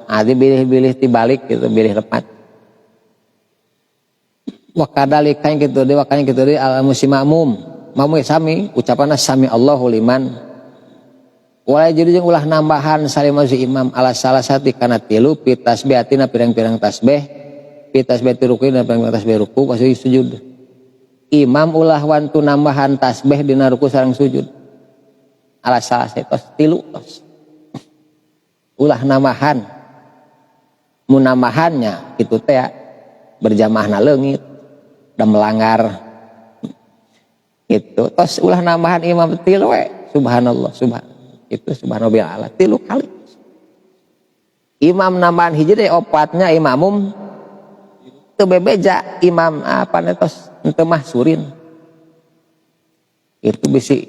adi bilih-bilih tibalik gitu bilih lepat wa kadalika kitu deui wakanya kitu deui al muslimum mamu sami ucapanna sami Allahu liman walai jadi jeung ulah nambahan salimah si imam ala salah sati kana tilu pi tasbihatina pirang-pirang tasbih pi tasbih ruku dan pirang tasbih ruku pas sujud imam ulah wantu nambahan tasbih dina ruku sareng sujud ala salah sati tos tilu tos ulah nambahan mun nambahannya kitu teh berjamaahna leungit da melanggar itu tos ulah nambahan imam tilu we subhanallah itu subhanallah ala tilu kali imam nambahan hiji deh opatnya imamum teu bebeja imam apa tos teu mahsurin itu bisi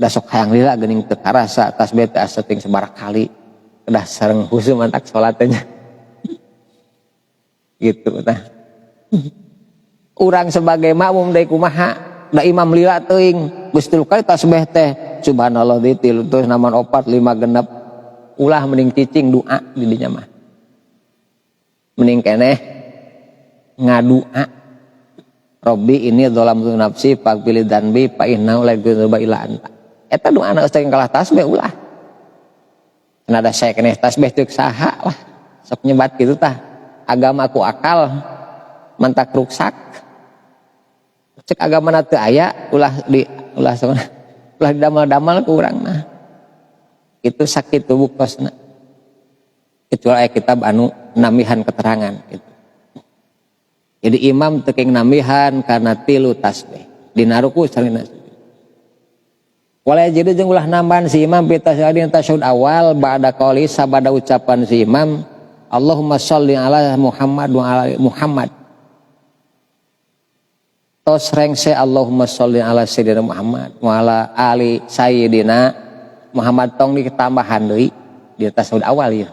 da sok hayang lila geuning teu karasa tasbih teh asa ting sabaraha kali kedah sareng husu mantak salat teh gitu tah urang sebagai makmum deui kumaha da imam lila teuing geus tilu kali tasbih teh subhanallah di tilu terus naman 4 5 genep ulah mending cicing doa di dinya mah mending keneh ngadua Robbi ini dzalamtu nafsi faqbil dzanbi fa innahu la yaghfiru illa anta eta doa anak ustaz kalah tasbih ulah nada saya keneh tasbih teu saha lah sok nyebat kitu tah agamaku akal mantak ruksak cek agamana teu aya ulah damal-damal ke urang nah itu sakit tubuh kosna kecuali aya kitab anu namihan keterangan gitu. Jadi imam teu namihan karena tilu tasbih dina ruku sareng dina sujud walaya jadi jeung ulah nambahan si imam fi tasyahud awal ba'da qauli sabada ucapan si imam Allahumma sholli ala Muhammad wa ala Muhammad tos rengse Allahumma sholli ala sayyidina Muhammad wa ala ali sayyidina Muhammad tong ditambahan deui di tasawuf awal ya.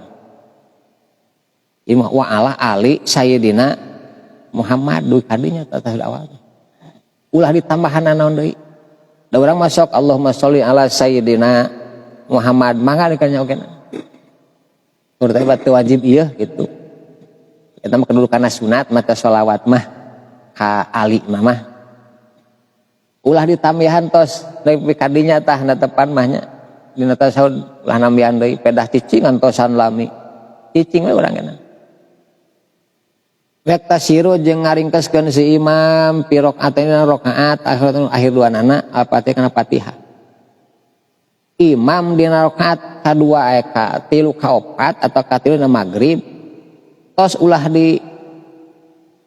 Imam wa ala ali sayyidina Muhammad deui kadinya tasawuf awal. ulah ditambahan naon deui. Da urang masuk Allahumma sholli ala sayyidina Muhammad mangga dikanya oge. Urang teh wajib ieu gitu. Eta mah kedudukanna sunat mata sholawat mah ka Ali mah. Ulah ditambahan tos nepi ka dinya tah netepan mahnya. Dina tasawuf ulah nambahan deui pedah cicing ngantosan lami. Cicing we urang kana. Wek tasiru jeung ngaringkeskeun si imam pi rakaatna rakaat akhir duanana al-Fatihah kana Fatihah. Imam dina rakaat kadua ka tilu ka opat atau ka tilu na magrib tos ulah di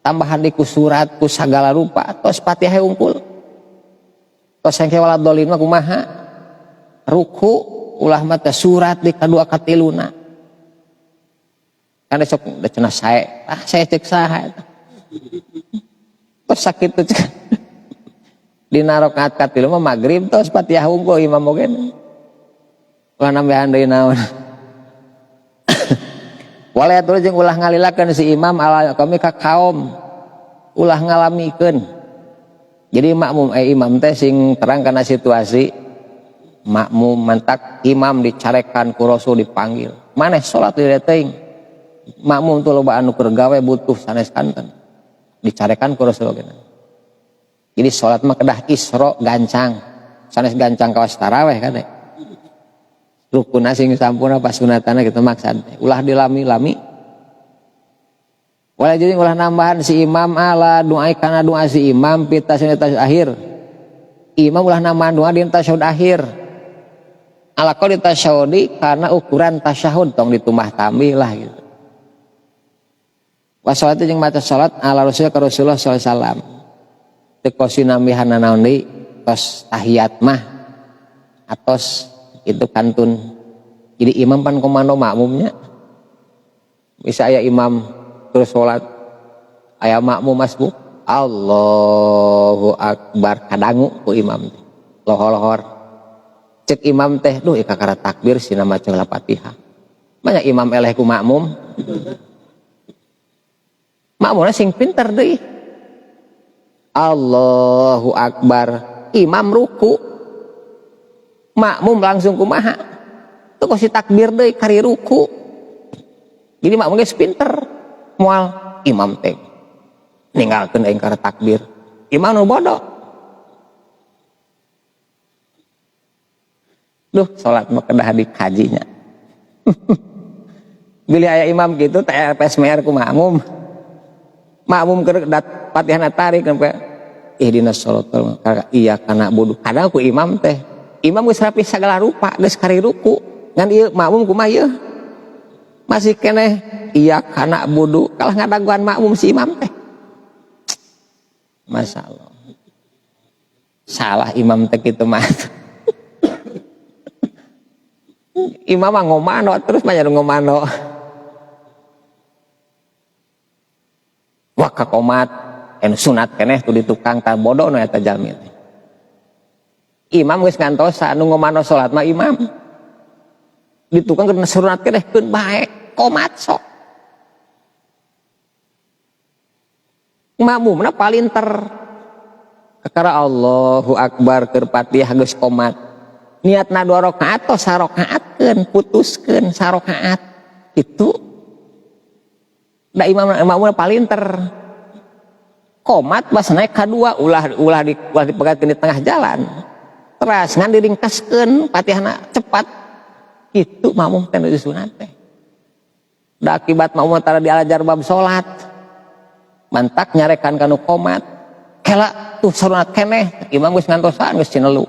tambahan di ku surat ku sagala rupa tos Fatihah unggul. Tos engke walad dolin mah kumaha? Ruku ulah mah teh surat di kadua ka tiluna. Kan sok da cenah sae saya cek saha eta tos sakitu cek dina rakaat katilu mah magrib tos Fatihah unggul imam oge ulah nambahan deui naon wala atuh jeung ulah ngalilakeun si imam ala kami ka kaum ulah ngalamikeun jadi makmum imam teh sing terang kana situasi makmum mantak imam dicarekan ku Rasul dipanggil maneh salat di dieu teuing makmum tuh loba anu keur gawe butuh sanes kanten dicarekan ku Rasul geuning. Jadi salat mah kedah isra gancang. Sanes gancang kawas tarawih kan. Rukunna sing sampurna pas sunatana kitu maksud. Ulah dilami-lami. Wala jadi ulah nambahan si imam ala doa kana doa si imam pita sunat akhir. Imam ulah nambahan doa di tasyahud akhir. Ala qol tasyahudi karena ukuran tasyahud tong ditumbah tambih lah gitu. Wassalatu jeung maca salat ala Rasul ka Rasulullah sallallahu alaihi wasallam. Teu kosi nambihan naon deui tos tahiyat mah atos itu kantun. Jadi imam pan komando makmumnya. Bisa aya imam terus salat aya makmum masbuk Allahu akbar kadangu ku imam teh. Lohor-lohor. Cek imam teh duh ieu kakara takbir sina maca Fatihah. Banyak imam eleh ku makmum. Makmumna sing pinter deui. Allahu akbar. Imam ruku. Makmum langsung kumaha? Teu kosi takbir deui kari ruku. Jadi makmum geus pinter. Moal imam teh ninggalkeun aing kara takbir. Imam nu bodoh. Duh, salat mah kedah dikajinya. Bilih aya imam kitu teh PSMR ku makmum. Makmum keur dat Fatihah tarik sampai ihdinas shiratal iya kana budu kadang ku imam teh imam geus rapi sagala rupa geus kari ruku ngan ieu makmum kumaha ieu masih keneh iya kana budu kalah ngadaguan makmum si imam teh masyaallah salah imam teh kitu mah imam mah ngomano terus mah nya ngomano waka komat sunat keneh tuh di tukang tak bodoh nu eta jalmi imam geus ngantosan nu ngomano salat mah imam di tukang keur sunat keneh keun bae komat sok makmumna palinter kakara Allahu akbar keur Fatihah geus komat niatna 2 rakaat tos 2 rakaatkeun putuskeun 2 rakaat itu da imamna palinter komat pas naik kedua ulah dipegatkeun di tengah jalan teras ngan diringkaskeun Fatihahna cepat itu makmum teh nu sunat teh da akibat makmum tara dialajar bab salat mantak nyarekan kanu komat kela tuh sunat keneh imam geus ngantosan geus cinelu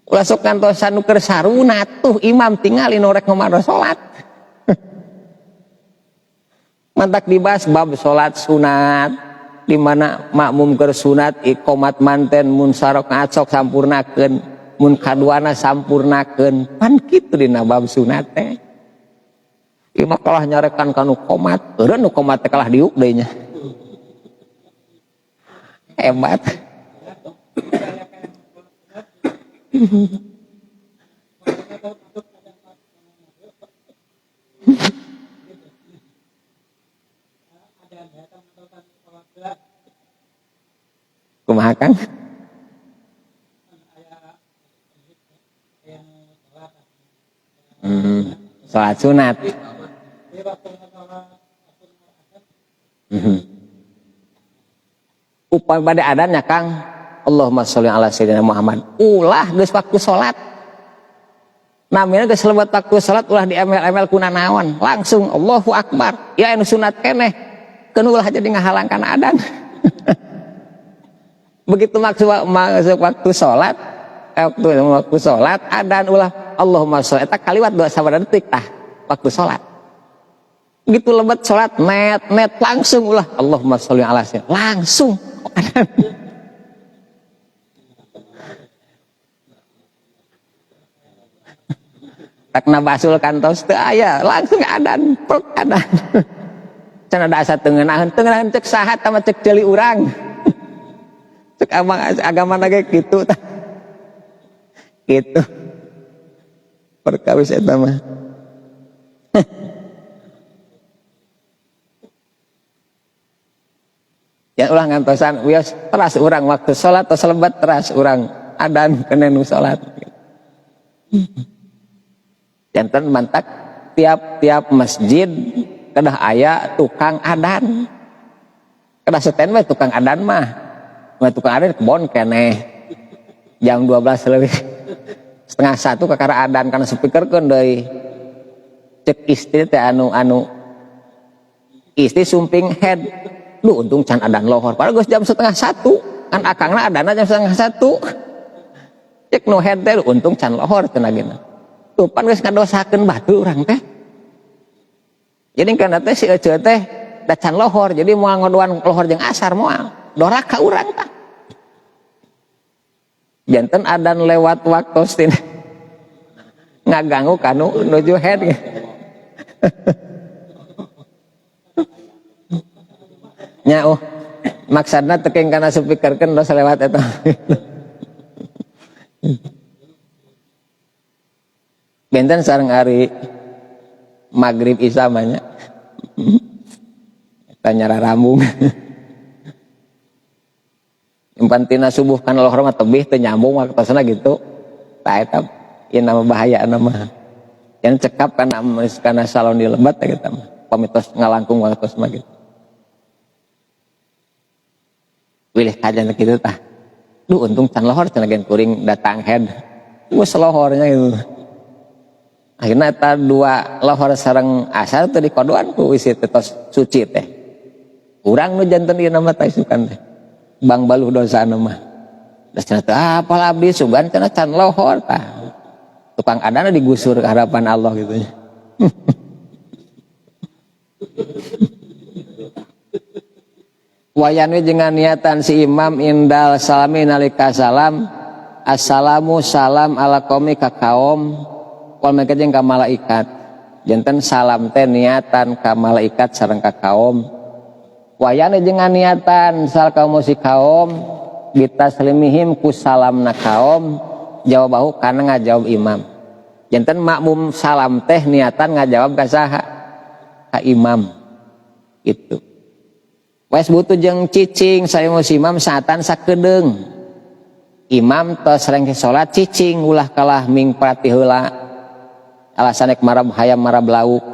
ulah sok ngantosan nu keur sarunat tuh imam tingali nu rek ngomando salat mantak dibahas bab salat sunat di mana makmum keur sunat iqomat manten mun sarakaat sok sampurnakeun mun kaduana sampurnakeun pan kitu dina bab sunat teh imam kalah nyarekan kanu qomat eureun nu qomat teh kalah diuk deui nya hebat Salat sunat. Upaya pada adannya Kang, Allahumma sholli ala sayyidina Muhammad. Ulah geus waktu salat. Namina geus lebat waktu salat ulah di ML kuna naon, langsung Allahu Akbar. Ya anu sunat keneh. Keun ulah jadi ngahalang kana adan. Begitu masuk waktu salat, waktu salat adan ulah Allahumma sholli eta kaliwat 2 sabaraha detik tah waktu salat. Begitu lebat salat net langsung ulah Allahumma sholli ala sayyidina langsung adan. Tak nabasul kantos teu aya langsung adan prok adan. Can ada asa teungeunahun cek saha tah cek deuli urang. Cek agama lagi gitu tah. Gitu. Perkawis eta mah. Yang ulah ngantosan wios teras urang waktu salat tos lebat teras urang adan keneh nu salat. Janten mantak tiap masjid kedah aya tukang adan. Kedah seten we tukang adan mah. Mah tukang adan kebon keneh. Jam 12 leuwih. Setengah 1 kakara adan kana speakerkeun deui. Cek istri teh anu istri sumping head. Lu untung can adan lohor. Padahal geus jam setengah 1. Kan akangna adanna jam setengah 1. Cek nu head teh untung can lohor cenah geuna. Tuh pan geus ngadosakeun batu urang teh. Jadi kana teh si ece teh da can lohor, jadi moal ngodoan lohor jeung asar moal. Dorak ka urang tah. Janten adan lewat waktu stin. Ngaganggu kanu nuju head. Nya maksudna teuking kana speakerkeun dos lewat eta. Benten sareng ari Maghrib Isya manya. Eta nyara rambung. Impantina subuh kana lohor mah tebih teu nyambung waktosna gitu. Tah eta ieu nama bahaya nama. Yang cekap kana salon di lebat teh eta mah. Pamitos ngalangkung waktos mah gitu. Wilih kajan kitu tah. Duh untung can lohor cenah gen kuring datang head. Geus lohornya gitu. Akhirnya eta 2 lohor sareng asar teh dikodoan ku isi tos suci teh. Urang nu janten ieu nama teh isukan teh. Bang baluh dosana mah. Da cenah teh apal abdi sugan cenah can lohor tah. Tukang adana digusur ke hadapan Allah gitu nya. Wayan we jeung niatan si imam indal salami nalika salam assalamu salam ala qaumi ka kaum wal mereka jeung ka malaikat. Janten salam teh niatan ka malaikat sareng ka kaum. Wayan we jeung niatan sal kaum si kaum bitaslimihim ku salamna kaum jawabahu kana ngajawab imam. Janten makmum salam teh niatan ngajawab ka saha? Ka imam. Itu. Wes butuh jeung cicing saya si imam saatan sakedeung. Imam tos rengke salat cicing ulah kalah ming prati heula. Alasan marab hayam marab lauk.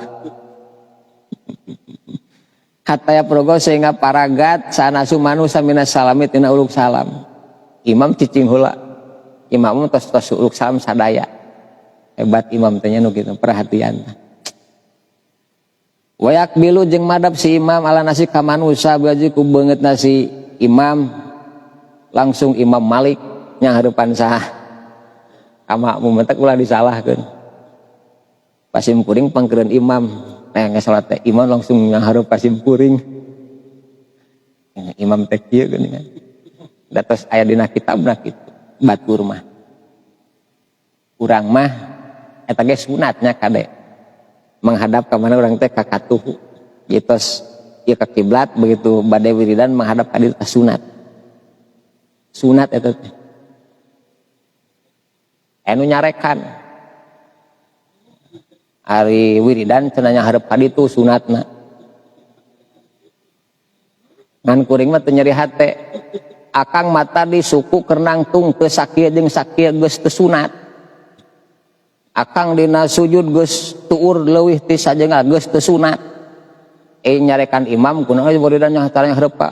Kataya progo sehingga paragat sanasu manusa minas salamit tina uluk salam. Imam cicing heula. Imam tos uluk salam sadaya. Hebat imam teh nya nu kitu perhatian. Wayak bilu jeung madap si imam ala nasi ka manusia baji ku beungeut nasi imam langsung Imam Malik nya hareupan saha ama mumentek ulah disalahkeun pasim kuring pangkeureun imam geus salat teh imam langsung ngahareup pasim kuring imam teh kieu geuningan da tos aya dina kitabna kitu batur mah urang mah eta ge sunatnya kade menghadap ke mana orang teh ka katuhu gitos ieu ka kiblat begitu bade wiridan menghadap ka dieu sunat eta teh anu nyarekan ari wiridan cenah nyaharep ka ditu sunatna ngan kuring mah teu nyeri hate akang mata di suku keur nangtung teu sakieu jeung sakieu geus teu sunat akang dina sujud geus tuur leuwih ti sajengal geus teu sunat nyarekan imam kunaon boridan nya caranya hareup ka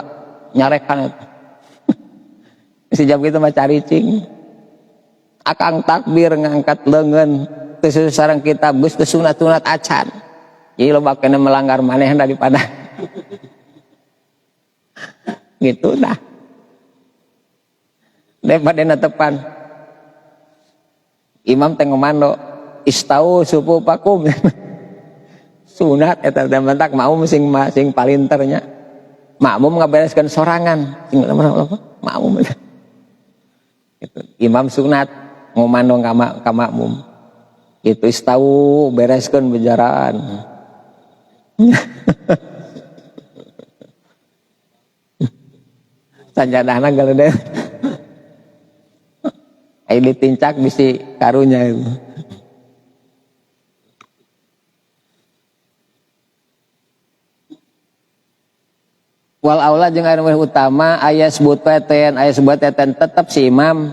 nyarekan eta si jam kitu mah caricing akang takbir ngangkat leungeun teu sareng kitab geus teu sunat-sunat acan jadi loba kena melanggar maneh daripada gitu dah daripada tepan imam teh ngomando istau sufufakum sunat eta teh mentak makmum sing palinternya makmum ngabereskeun sorangan sing makmum gitu. Imam sunat ngomando ka makmum itu istau bereskeun bejaraan sanjadahna galeudeun ai ditincak bisi karunya itu. Wal aula jeung anu utama aya sebut teten tetep si imam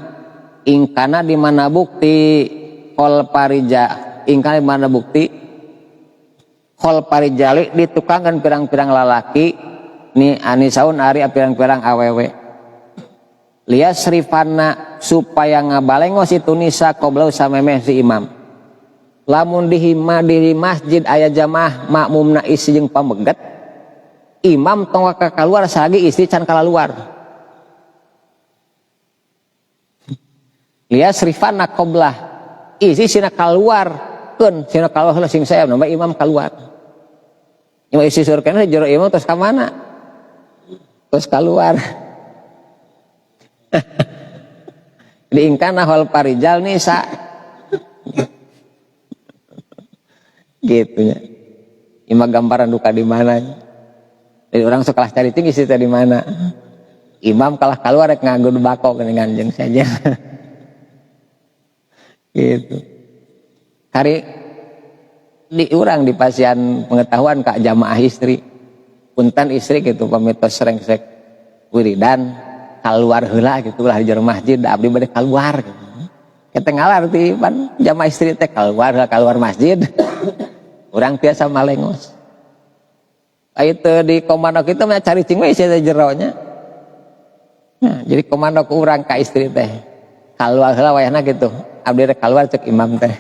ingkana di mana bukti qol parija ingkana di mana bukti qol parijali ditukangkeun pirang-pirang lalaki ni anisaun ari pirang-pirang awewe lias rifana supaya ngabalengos itu nisa qoblau samemeh si imam lamun di masjid aya jamaah makmumna isi jeung pameget imam tong keluar salagi istri can kalaluar lias rifana qoblah isi sina keluar keun sina keluar sing saya nama imam keluar imam isi surkena jero imam terus ka mana terus keluar diingkana hal parijal nisa gitu nya imam gambaran duka di mana. Jadi orang sekelas cari tinggi sih di mana? Imam kalah keluar rek nganggo bako dengan anjeun saja. Gitu. Hari di urang di pasien pengetahuan kak jamaah istri. Punten istri gitu pamitos rengsek wiridan keluar heula gitu lah di jero masjid da abdi bade keluar gitu. Kita ngalar ti pan jamaah istri teh keluar masjid. Urang biasa malengos. Itu di komando kita mah cari cingwe isi jeronya. Nah, jadi komando ku urang ka istri teh. Keluar heula wayahna gitu. Abdi rek keluar cek imam teh.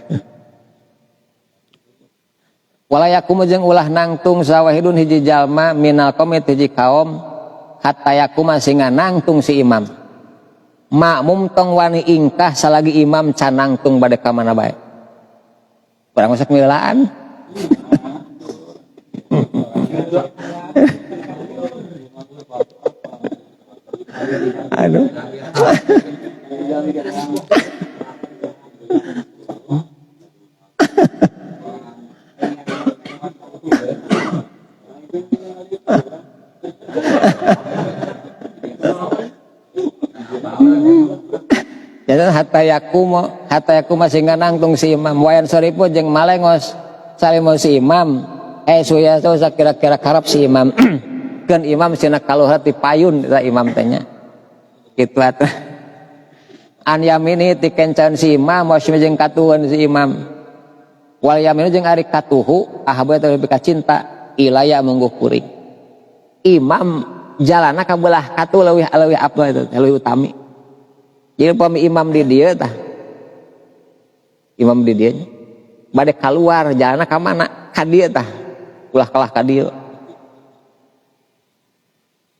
Walayakum jeung ulah nangtung sawahidun hiji jalma minal qaumit hiji kaum hatta yakum singa nangtung si imam. Makmum tong wani ingkah salagi imam can nangtung bade ka mana bae. Urang masak milaan. Aduh. Jadi hatayaku masih nganangtung si imam wayan soripu jeung malengos salimo si imam suya tuh kira-kira karap si imam kan imam sina kaluhar ti payun ta imam tanya kitu atuh an yamini ti kencan si imam wa jeung katuhun si imam wal yaminu jeung ari katuhu ahabu teh lebih ka cinta ilaya mungguh kuring imam jalana ka belah katu leuwih afdal itu leuwih utami jadi pami imam di dieu tah imam di dieu bade keluar jalana ka mana ka dieu tah ulah kalah ka dieu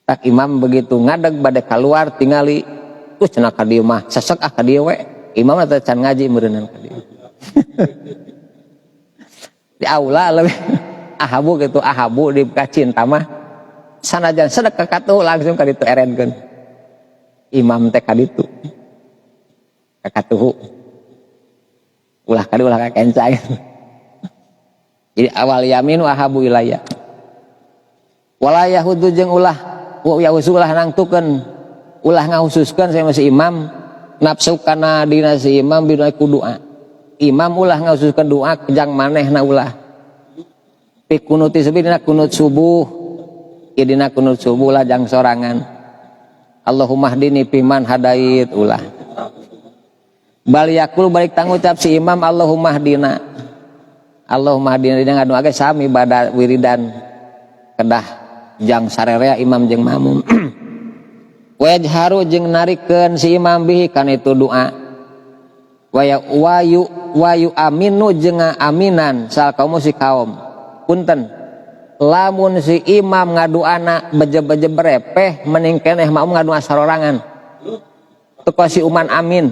tak imam begitu ngadeg bade keluar tingali cenah ka dieu mah sesek ka dieu we imam teh can ngaji meureunan ka dieu di aula leuwih ahabu gitu ahabu di kacinta mah sanajan sedek ka katuh langsung ka ditu erenkeun imam teh ka ditu ka katuh ulah ka dieu ulah ka kenca jadi awal yamin wahabu ilaya wala yahudu jeung ulah ya usulah nangtukeun ulah ngahususkeun sama si imam nafsu kana dina si imam bina ku doa imam ulah ngahususkeun doa jang manehna ulah fi kunuti sabina kunut subuh idina kunut subuh lah jang sorangan Allahumma hdini fiman hadait ulah bal yakul balik tangucap si imam Allahumma hdina dina ngadu age sami bada wiridan kedah jang sarerea imam jeung makmum wajharu jeung narikeun si imam bihi kana itu doa wayu aminu jeung aminan sal kaum si kaum punten lamun si imam ngaduana beje-beje berepeh mending keneh makmum ngadua sarorangan teu si uman amin.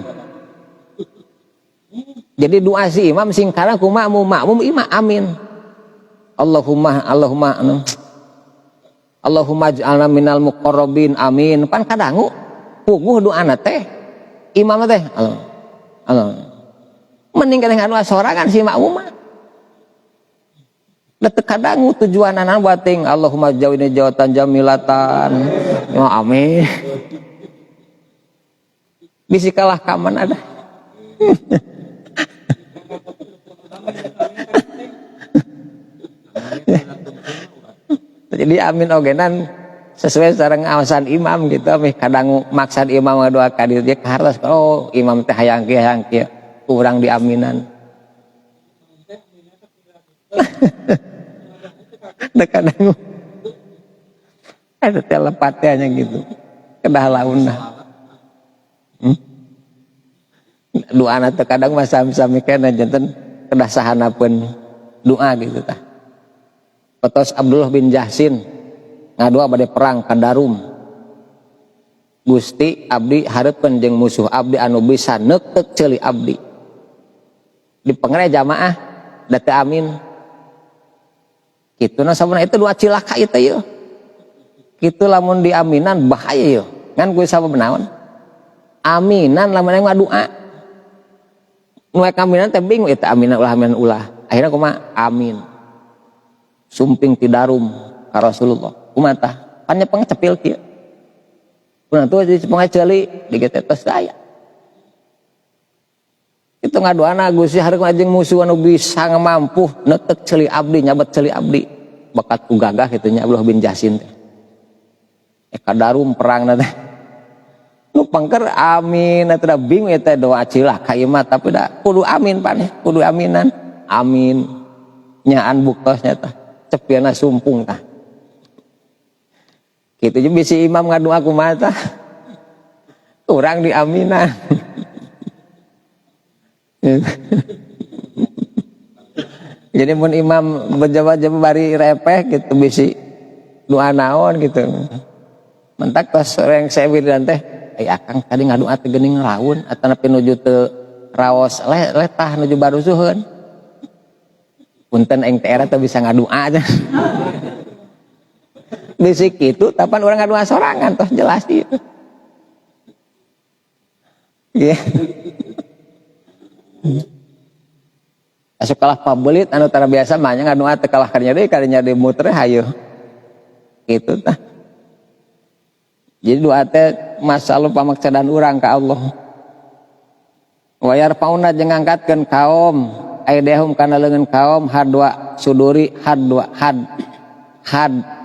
Jadi doa si imam singkara ku makmum imam amin. Allahumma ij'alna minal muqarrabin amin. Pan kadangu puguh doana teh imam teh Allah. Mending keneh ngadua sorangan si makmum mah. Da teu kadangu tujuanana buat ting Allahumma jawini jawatan jamilatan. Ya amin. Bisi kalah kaman ada. Jadi amin ogenan sesuai sareng awasan imam gitu kadang maksad imam ngadua ka dieu dia hartos imam teh hayang kieu urang diaminan. Kadang ada telepatianya gitu kedah launna. Doa teh kadang mah sami-sami kana janten kedah sahanapeun doa gitu tah. Patos Abdullah bin Jahsin ngadua bade perang ka Darum. Gusti abdi hareupeun jeung musuh abdi anu bisa neukeuk ceuli abdi. Dipengere jamaah da teu amin. Kituna sabuna itu doa cilaka ieu ye. Kitu lamun diaminan bahaya ye. Ngan kudu sabab naon? Aminan lamun ngadoa. Nu aminan teh bingung eta aminan ulah. Akhirnya kumaha? Amin. Sumping ti Darum ka Rasulullah. Kumaha tah? Pan nyepeng cepil kieu. Puna tuh jadi cepeng ceuli digetetos daya. Itu ngadoana Gusti hareup jeung musuh anu bisa ngamampuh neuteuk ceuli abdi nyabet ceuli abdi. Bakat ku gagah kitu nya Abdullah bin Jahsin teh. Ka Darum perangna teh. Nu pangker amin eta da bingung eta doa cilaka ieu mah tapi da kudu amin paneh kudu aminan amin nyaan buktosnya tah cepieuna sumpung tah kitu jeung bisi imam ngadoa kumaha tah urang diaminan. Jadi mun imam berjawab-jawab bari repeh gitu bisi doa naon gitu mentak tos reng sewiridan teh akang tadi ngadoa teh geuning laun atanapi nuju teu raos letah nuju barusuheun. Punten eng teh era teh bisa ngadoa aja. Bisi kitu tapan urang ngadoa sorangan tos jelas ieu. Nggih. Asup kalah pabelit anu tara biasa mah nya ngadoa teh kalah kadinya deui muter hayu. Kitu tah. Jadi doa teh masalah pamaksadan urang ka Allah. Wa yarfauna jeung ngangkatkeun kaum aidehum kana leungeun kaum hadwa suduri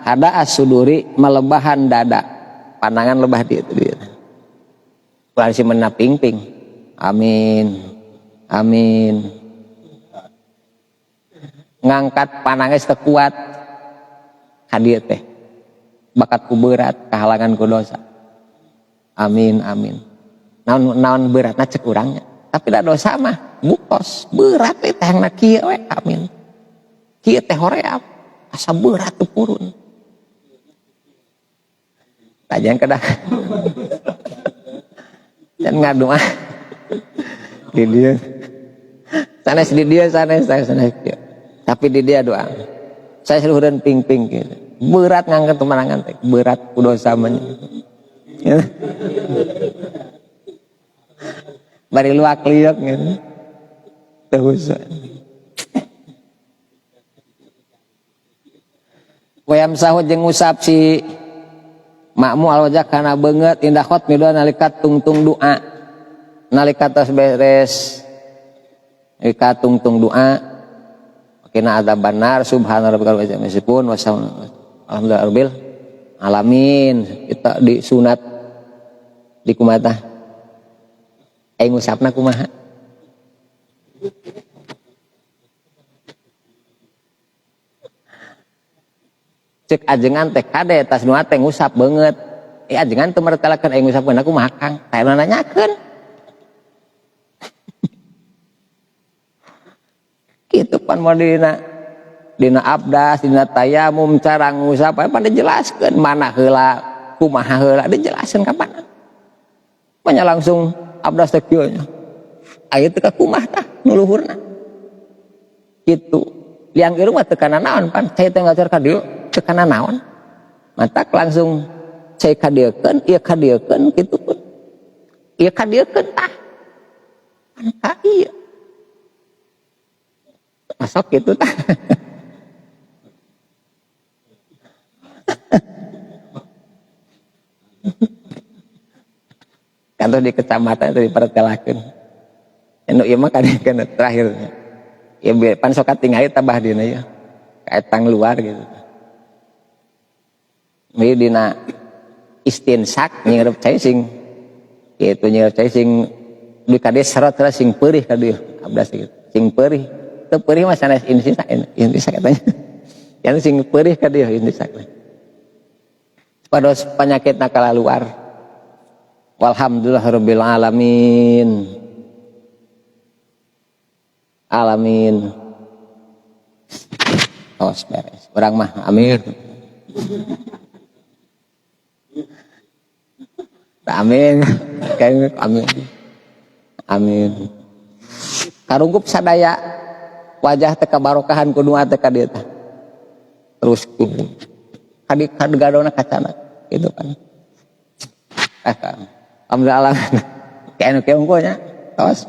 hada as-suduri melebahan dada. Pandangan lebah di itu. Ulah si menna pingping. Amin. Amin. Ngangkat panangnya teu kuat. Hadieu teh. Bakat ku berat kahalangan ku dosa. Amin amin. Naon beratna cek urangnya. Tapi da dosa mah buktos berat teh tahangna kieu we amin. Kieu teh hoream asa berat teu purun. Tajang kedah. Dan ngadoa di dia. Sanes di dia sanes. Tapi di dia doa. Saya seluruhan ping-ping gitu. Berat ngangkat kemenangan teh, berat ku dosa mah. Ya. Bari luak liuk gitu. Teu usah. Wayam sahut jeung ngusap si makmu alwajah kana beungeut indah khotmidua nalika tungtung doa. Nalika tos beres nalika tungtung doa kena adzaban nar subhana rabbikal wa ta'ala wa alhamdulillah rabbil alamin. Kita disunat di kumaha tah ngusapna kumaha Cek ajengan teh kade tas nu teh ngusap banget. Ajengan teu martelakeun aya ngusapkeun aku mah Kang. Tah nanyakeun. Kitu pan modina dina abdas, dina tayamum cara ngusap pada jelaskeun mana heula, kumaha heula dijelaskeun ka mana. Panya langsung abdas teh kieu nya. Aya teh ka kumaha tah nu luhurna. Kitu. Liang irung mah teu kana naon pan, saya teh ngajar ka dieu teu kana naon. Mantak langsung saya kadiekeun, ieu kadiekeun kitu pun. Ieu kadiekeun tah. Anta ieu. Masuk gitu tah. Kantor di kecamatan itu dipertelakeun. Anu ieu mah kadiekeun terakhir. Ya pan sok katingali tabah dina ya. Kaetang luar gitu. Ieu dina istinsak nyeureub cai sing kitu nyeureub cai sing di kade serot sing peurih ka dieu abdas gitu. Sing peurih teu peurih mah sanes intisak katanya. Yang sing peurih ka dieu intisak. Pados panyakitna kalaluar. Walhamdulillahirabbil alamin. Alamin. Tos beres. Urang mah amin. Amin. Kayak amin. Amin. Karungkup sadaya wajah teh kabarokahan kudu teh ka dieu tah. Terus kudu kadgadona kacana gitu kan. Alhamdulillah. Kayak anu keungko nya. Tos.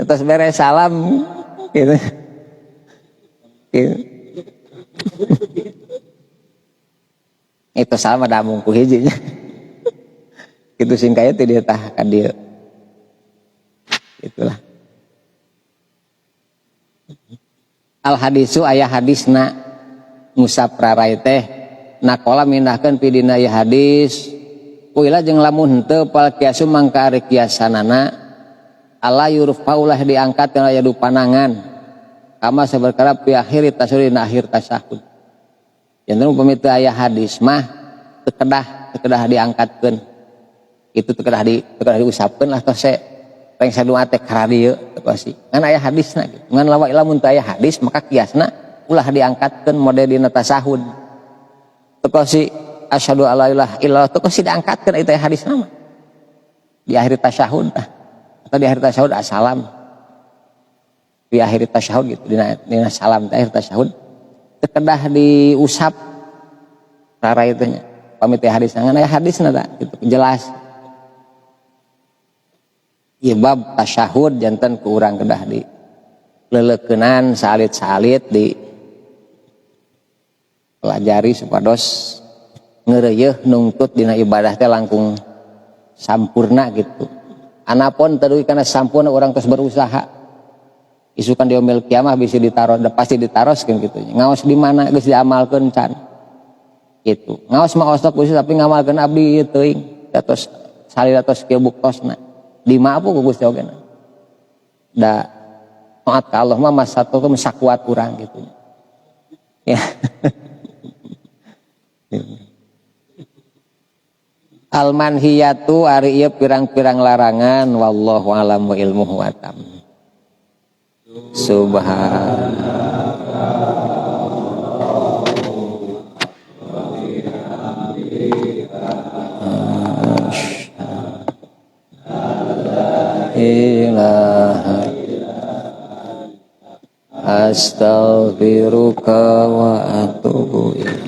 Terus beres salam gitu. Gitu. Itu salam ada mungku hijinya. Gitu singkaya teh dia tah ka dieu. Itulah. Al hadisu aya hadisna ngusap rarai teh nakola mindahkeun pidina ieu hadis uila jeung lamun henteu pal kiasu mangka ari kiasanana ala yuruf paulah diangkat kana aya panangan kama saberkara pi akhir tasawuf dina akhir tasyahud. Janten upami teu aya hadis mah teu kedah diangkatkeun. Itu teu kedah diusapkeun lah tos peng sadua teh ka dieu teu pasti. Ngan aya hadisna gitu. Ngan lamun teu aya hadis maka kiasna ulah diangkatkeun mode dina tasyahud. Teu pasti asyhadu alla ilaha illallah teu pasti diangkatkeun itu hadisna mah. Di akhir tasyahud tah. Atau di akhir tasyahud assalam. Di akhir tasyahud gitu dina salam di akhir tasyahud teu kedah diusap rara itu nya. Pami teh hadisna ngan aya hadisna tah gitu jelas. Ieu bab tasyahud janten ku urang kedah di leleukeunnan salit-salit di pelajari supados ngeureuyeuh nungtut dina ibadah teh langkung sampurna gitu. Anapun teu kana sampurna urang tos berusaha. Isukan di yaumil kiamah bisa ditaros, pasti ditaroskeun kitu. Ngaos di mana geus diamalkeun can. Gitu. Ngaos mah osok geus tapi ngamalkeun abdi teuing. Datos salira tos kieu buktosna. Di maapu ku Gusti oge. Da taat ka Allah mah masatu ke sakuat urang gitu. Ya. Al-manhiyatu ari ieu pirang-pirang larangan wallahu alam wa ilmuhu wa tam. Subhanallah. Ilaha astaghfiruka wa atubu ilaik.